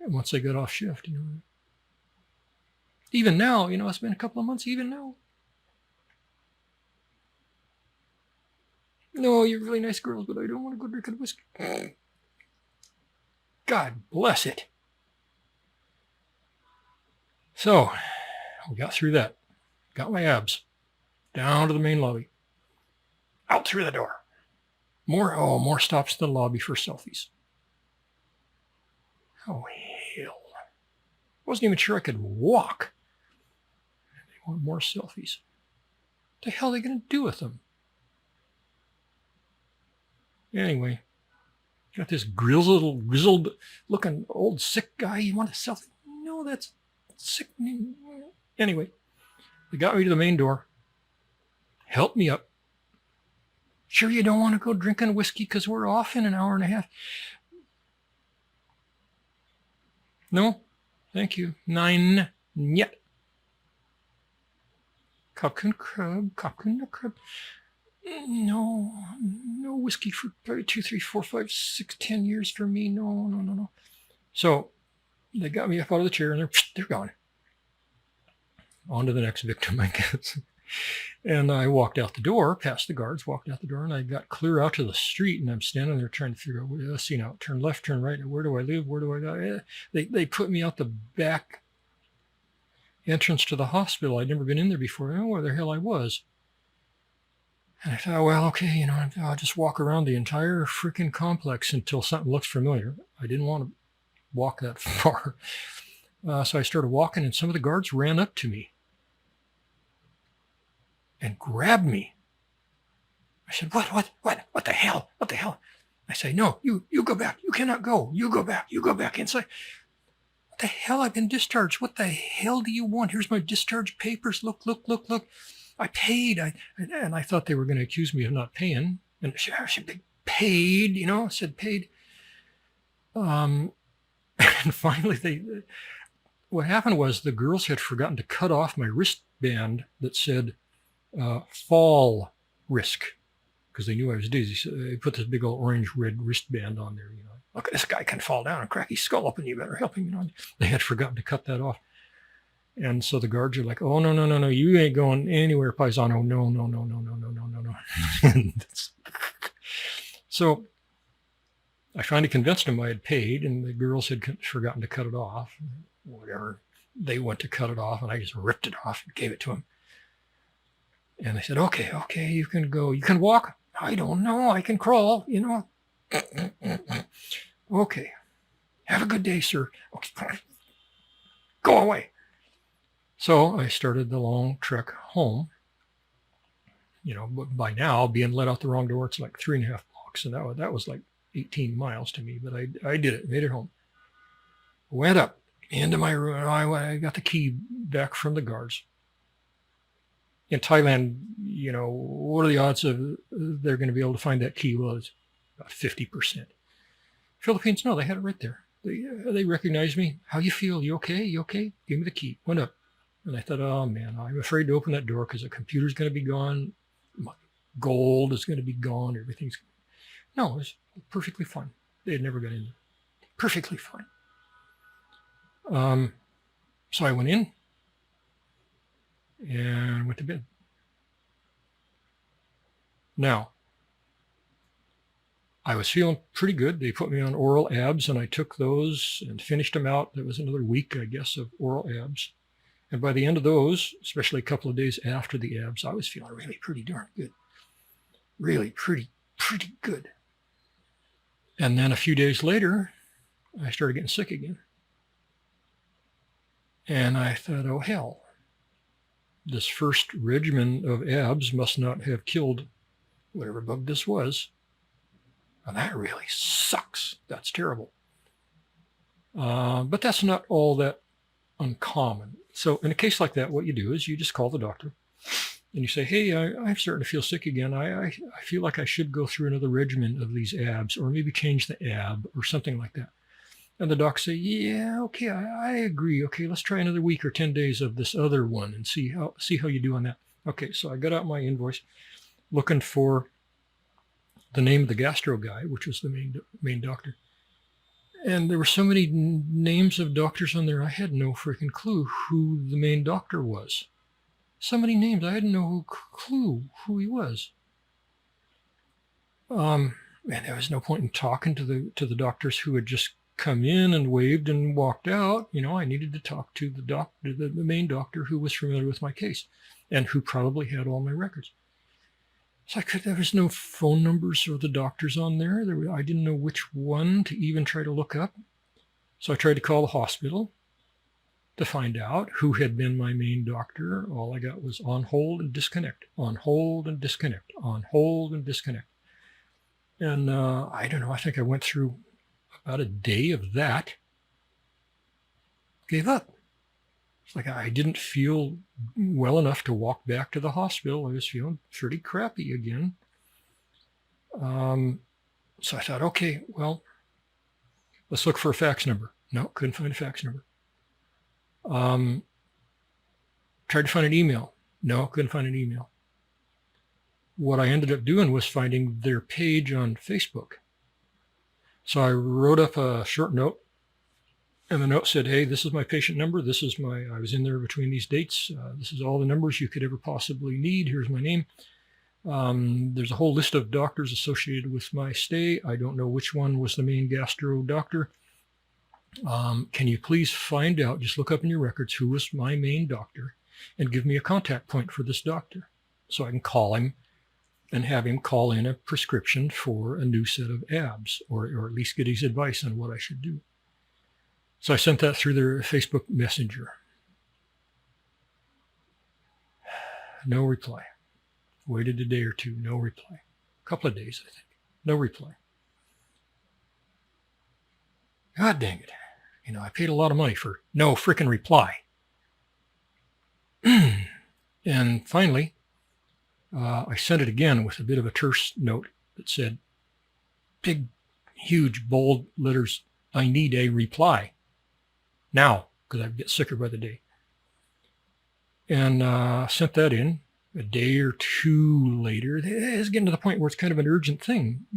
once they got off shift, Even now, it's been a couple of months, even now. No, you're really nice girls, but I don't want to go drinking whiskey. God bless it. So we got through that. Got my abs. Down to the main lobby. Out through the door. More stops in the lobby for selfies. Oh, hell. Wasn't even sure I could walk. They want more selfies. What the hell are they going to do with them? Anyway, got this grizzled looking old sick guy. You want a selfie? No, that's sick. Anyway, they got me to the main door. Helped me up. Sure you don't want to go drinking whiskey because we're off in an hour and a half? No, thank you. 9 yet. Kapkan crab. No whiskey for probably 2, 3, 4, 5, 6, 10 years for me. No. So they got me up out of the chair and they're gone. On to the next victim, I guess. And I walked out the door, past the guards, walked out the door, and I got clear out to the street, and I'm standing there trying to figure out, let's see now, turn left, turn right, where do I live, where do I go? They put me out the back entrance to the hospital. I'd never been in there before. I don't know where the hell I was. And I thought, well, okay, I'll just walk around the entire freaking complex until something looks familiar. I didn't want to walk that far. So I started walking, and some of the guards ran up to me and grabbed me. I said, what the hell? What the hell? I say, no, you go back. You cannot go. You go back inside. What the hell? I've been discharged. What the hell do you want? Here's my discharge papers. Look. I paid. And I thought they were going to accuse me of not paying. And I said, paid, I said paid. And finally what happened was the girls had forgotten to cut off my wristband that said fall risk, because they knew I was dizzy. So they put this big old orange-red wristband on there. Look, this guy can fall down and crack his skull open. You better help him. They had forgotten to cut that off. And so the guards are like, oh, no, you ain't going anywhere, paisano. No. So I finally convinced them I had paid, and the girls had forgotten to cut it off. Whatever. They went to cut it off, and I just ripped it off and gave it to them. And they said, okay, you can go. You can walk? I don't know. I can crawl, Okay. Have a good day, sir. Okay. Go away. So I started the long trek home. But by now, being let out the wrong door, it's like 3.5 blocks. And that was like 18 miles to me. But I did it, made it home. Went up into my room. I got the key back from the guards. In Thailand, what are the odds of they're going to be able to find that key? Well, it's about 50%. Philippines, no, they had it right there. They recognized me. How you feel? You okay? You okay? Give me the key. Went up. And I thought, oh, man, I'm afraid to open that door because the computer's going to be gone. My gold is going to be gone. Everything's... No, it was perfectly fine. They had never got in there. Perfectly fine. So I went in and went to bed. Now, I was feeling pretty good. They put me on oral abs, and I took those and finished them out. There was another week, I guess, of oral abs. And by the end of those, especially a couple of days after the abs, I was feeling really pretty darn good. Really pretty good. And then a few days later, I started getting sick again. And I thought, oh, hell, this first regimen of abs must not have killed whatever bug this was. And that really sucks. That's terrible. But that's not all that uncommon. So in a case like that, what you do is you just call the doctor and you say, hey, I'm starting to feel sick again. I feel like I should go through another regimen of these abs, or maybe change the ab or something like that. And the doc say, yeah, okay, I agree. Okay, let's try another week or 10 days of this other one and see how you do on that. Okay, so I got out my invoice looking for the name of the gastro guy, which was the main doctor. And there were so many names of doctors on there, I had no freaking clue who the main doctor was. So many names, I had no clue who he was. And there was no point in talking to the doctors who had just come in and waved and walked out. I needed to talk to the main doctor who was familiar with my case and who probably had all my records. So there was no phone numbers for the doctors on there. I didn't know which one to even try to look up. So I tried to call the hospital to find out who had been my main doctor. All I got was on hold and disconnect, on hold and disconnect, on hold and disconnect. And I don't know, I think I went through about a day of that, gave up. It's like I didn't feel well enough to walk back to the hospital. I was feeling pretty crappy again. So I thought, okay, well, let's look for a fax number. No, couldn't find a fax number. Tried to find an email. No, couldn't find an email. What I ended up doing was finding their page on Facebook. So I wrote up a short note, and the note said, hey, this is my patient number. I was in there between these dates. This is all the numbers you could ever possibly need. Here's my name. There's a whole list of doctors associated with my stay. I don't know which one was the main gastro doctor. Can you please find out, just look up in your records, who was my main doctor and give me a contact point for this doctor so I can call him and have him call in a prescription for a new set of abs, or at least get his advice on what I should do. So I sent that through their Facebook Messenger. No reply. Waited a day or two, no reply. A couple of days, I think. No reply. God dang it. I paid a lot of money for no frickin' reply. And finally, I sent it again with a bit of a terse note that said, big, huge, bold letters, I need a reply. Now, because I get sicker by the day. And sent that in a day or two later. It's getting to the point where it's kind of an urgent thing,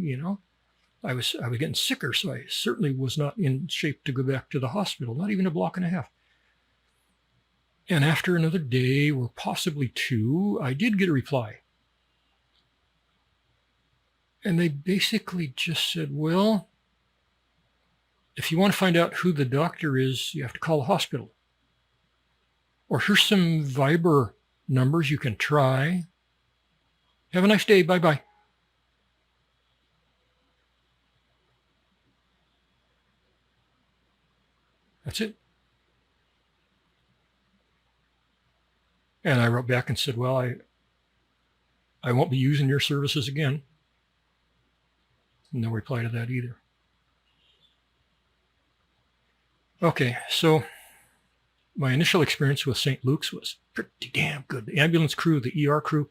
I was getting sicker, so I certainly was not in shape to go back to the hospital, not even a block and a half. And after another day, or possibly two, I did get a reply. And they basically just said, well, if you want to find out who the doctor is, you have to call the hospital. Or here's some Viber numbers you can try. Have a nice day. Bye-bye. That's it. And I wrote back and said, well, I won't be using your services again. No reply to that either. Okay, so my initial experience with St. Luke's was pretty damn good. The ambulance crew, the ER crew,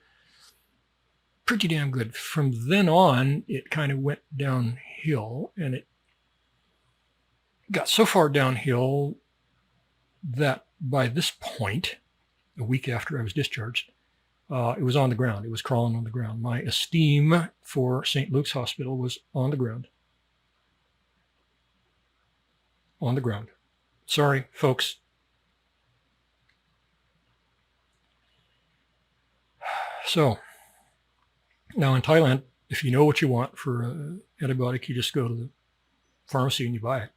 pretty damn good. From then on, it kind of went downhill, and it got so far downhill that by this point, a week after I was discharged, it was on the ground. It was crawling on the ground. My esteem for St. Luke's Hospital was on the ground. On the ground. Sorry, folks. So, now in Thailand, if you know what you want for an antibiotic, you just go to the pharmacy and you buy it.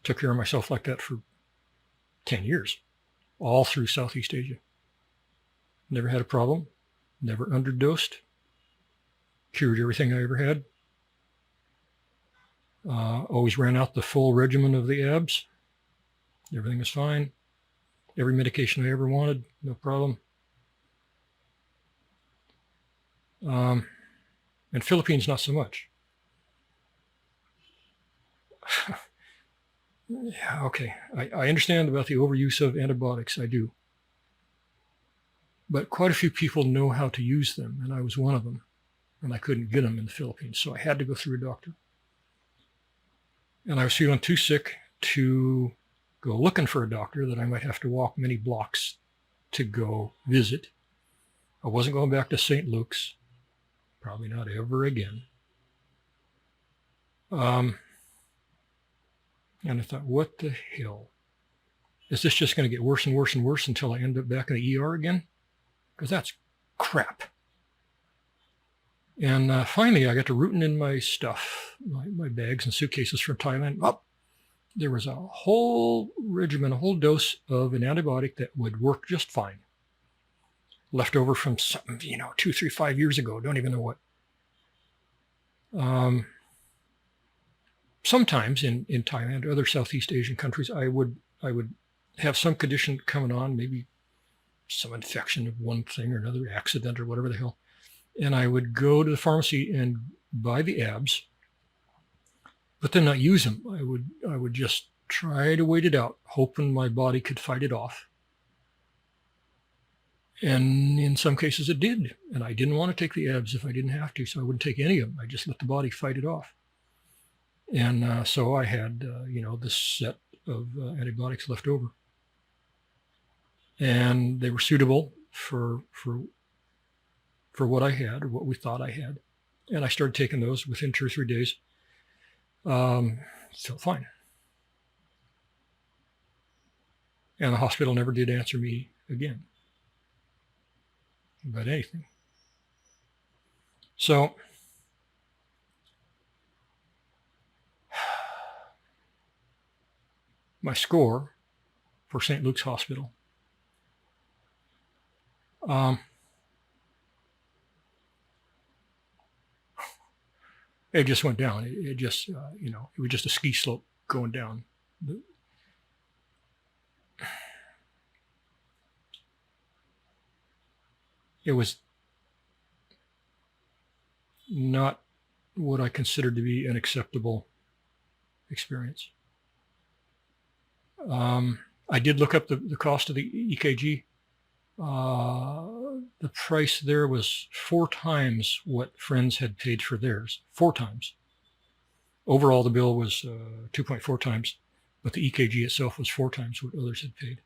Took care of myself like that for 10 years, all through Southeast Asia. Never had a problem, never underdosed, cured everything I ever had. Always ran out the full regimen of the abs. Everything was fine. Every medication I ever wanted, no problem. And Philippines, not so much. Yeah, okay. I understand about the overuse of antibiotics. I do. But quite a few people know how to use them, and I was one of them. And I couldn't get them in the Philippines, so I had to go through a doctor. And I was feeling too sick to go looking for a doctor that I might have to walk many blocks to go visit. I wasn't going back to St. Luke's. Probably not ever again. And I thought, what the hell? Is this just going to get worse and worse and worse until I end up back in the ER again? Because that's crap. And finally, I got to rooting in my stuff, my bags and suitcases from Thailand. Oh, there was a whole regimen, a whole dose of an antibiotic that would work just fine. Left over from something, 2, 3, 5 years ago. Don't even know what. Sometimes in Thailand or other Southeast Asian countries, I would have some condition coming on, maybe some infection of one thing or another, accident or whatever the hell. And I would go to the pharmacy and buy the abs, but then not use them. I would just try to wait it out, hoping my body could fight it off. And in some cases it did. And I didn't want to take the abs if I didn't have to, so I wouldn't take any of them. I just let the body fight it off. And so I had, this set of antibiotics left over. And they were suitable for what I had, or what we thought I had. And I started taking those within 2 or 3 days. Felt fine. And the hospital never did answer me again about anything. So my score for St. Luke's Hospital, it just went down. It just, it was just a ski slope going down. It was not what I considered to be an acceptable experience. I did look up the cost of the EKG. The price there was 4 times what friends had paid for theirs. 4 times. Overall, the bill was 2.4 times, but the EKG itself was 4 times what others had paid.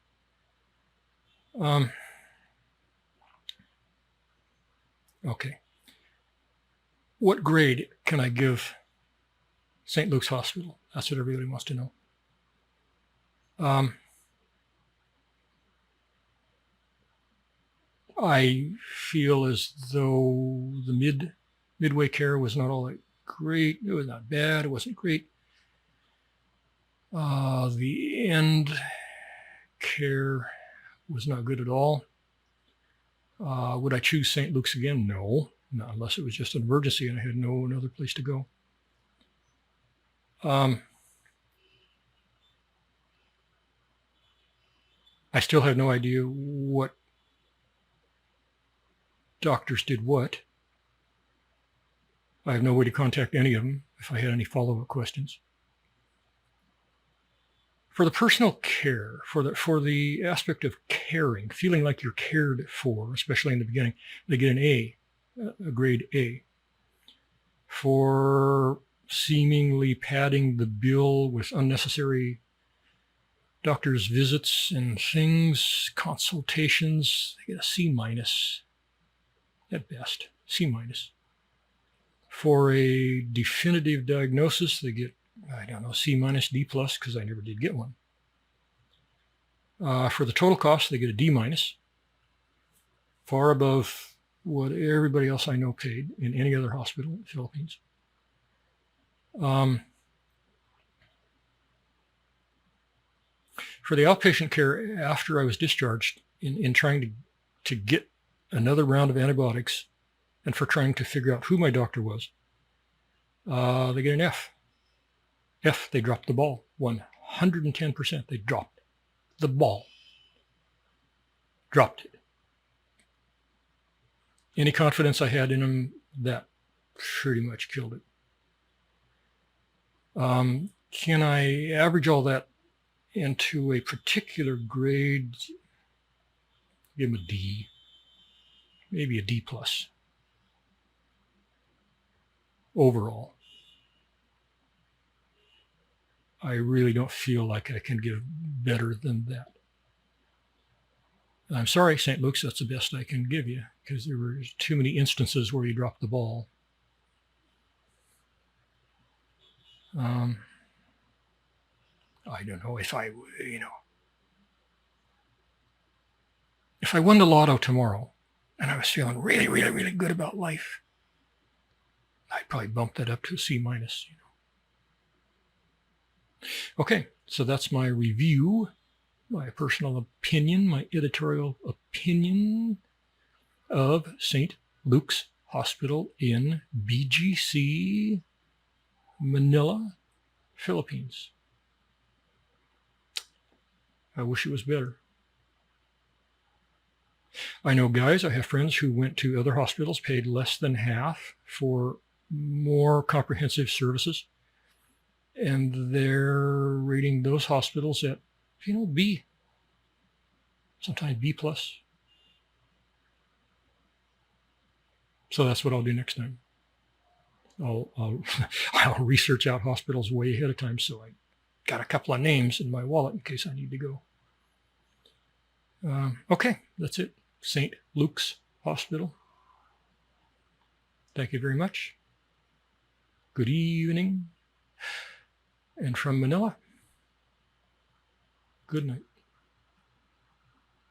Okay. What grade can I give St. Luke's Hospital? That's what everybody wants to know. I feel as though the midway care was not all that great. It was not bad. It wasn't great. The end care was not good at all. Would I choose St. Luke's again? No, not unless it was just an emergency and I had no other place to go. I still have no idea what doctors did what. I have no way to contact any of them if I had any follow-up questions. For the personal care, for the aspect of caring, feeling like you're cared for, especially in the beginning, they get an A, a grade A. For seemingly padding the bill with unnecessary doctor's visits and things, consultations, they get a C minus at best, C minus. For a definitive diagnosis, they get, I don't know, C minus, D plus, because I never did get one. For the total cost, they get a D minus, far above what everybody else I know paid in any other hospital in the Philippines. For the outpatient care after I was discharged, in trying to get another round of antibiotics and for trying to figure out who my doctor was, they get an F. F, they dropped the ball. 110%. They dropped the ball. Dropped it. Any confidence I had in them, that pretty much killed it. Can I average all that into a particular grade? Give them a D, maybe a D plus overall. I really don't feel like I can give better than that. I'm sorry, St. Luke's, that's the best I can give you because there were too many instances where you dropped the ball. I don't know if I won the lotto tomorrow and I was feeling really, really, really good about life, I'd probably bump that up to a C minus. Okay, so that's my review, my personal opinion, my editorial opinion of St. Luke's Hospital in BGC, Manila, Philippines. I wish it was better. I know guys, I have friends who went to other hospitals, paid less than half for more comprehensive services, and they're rating those hospitals at, B, sometimes B plus. So that's what I'll do next time. I'll research out hospitals way ahead of time, so I got a couple of names in my wallet in case I need to go. Okay, that's it. St. Luke's Hospital. Thank you very much. Good evening. And from Manila, good night.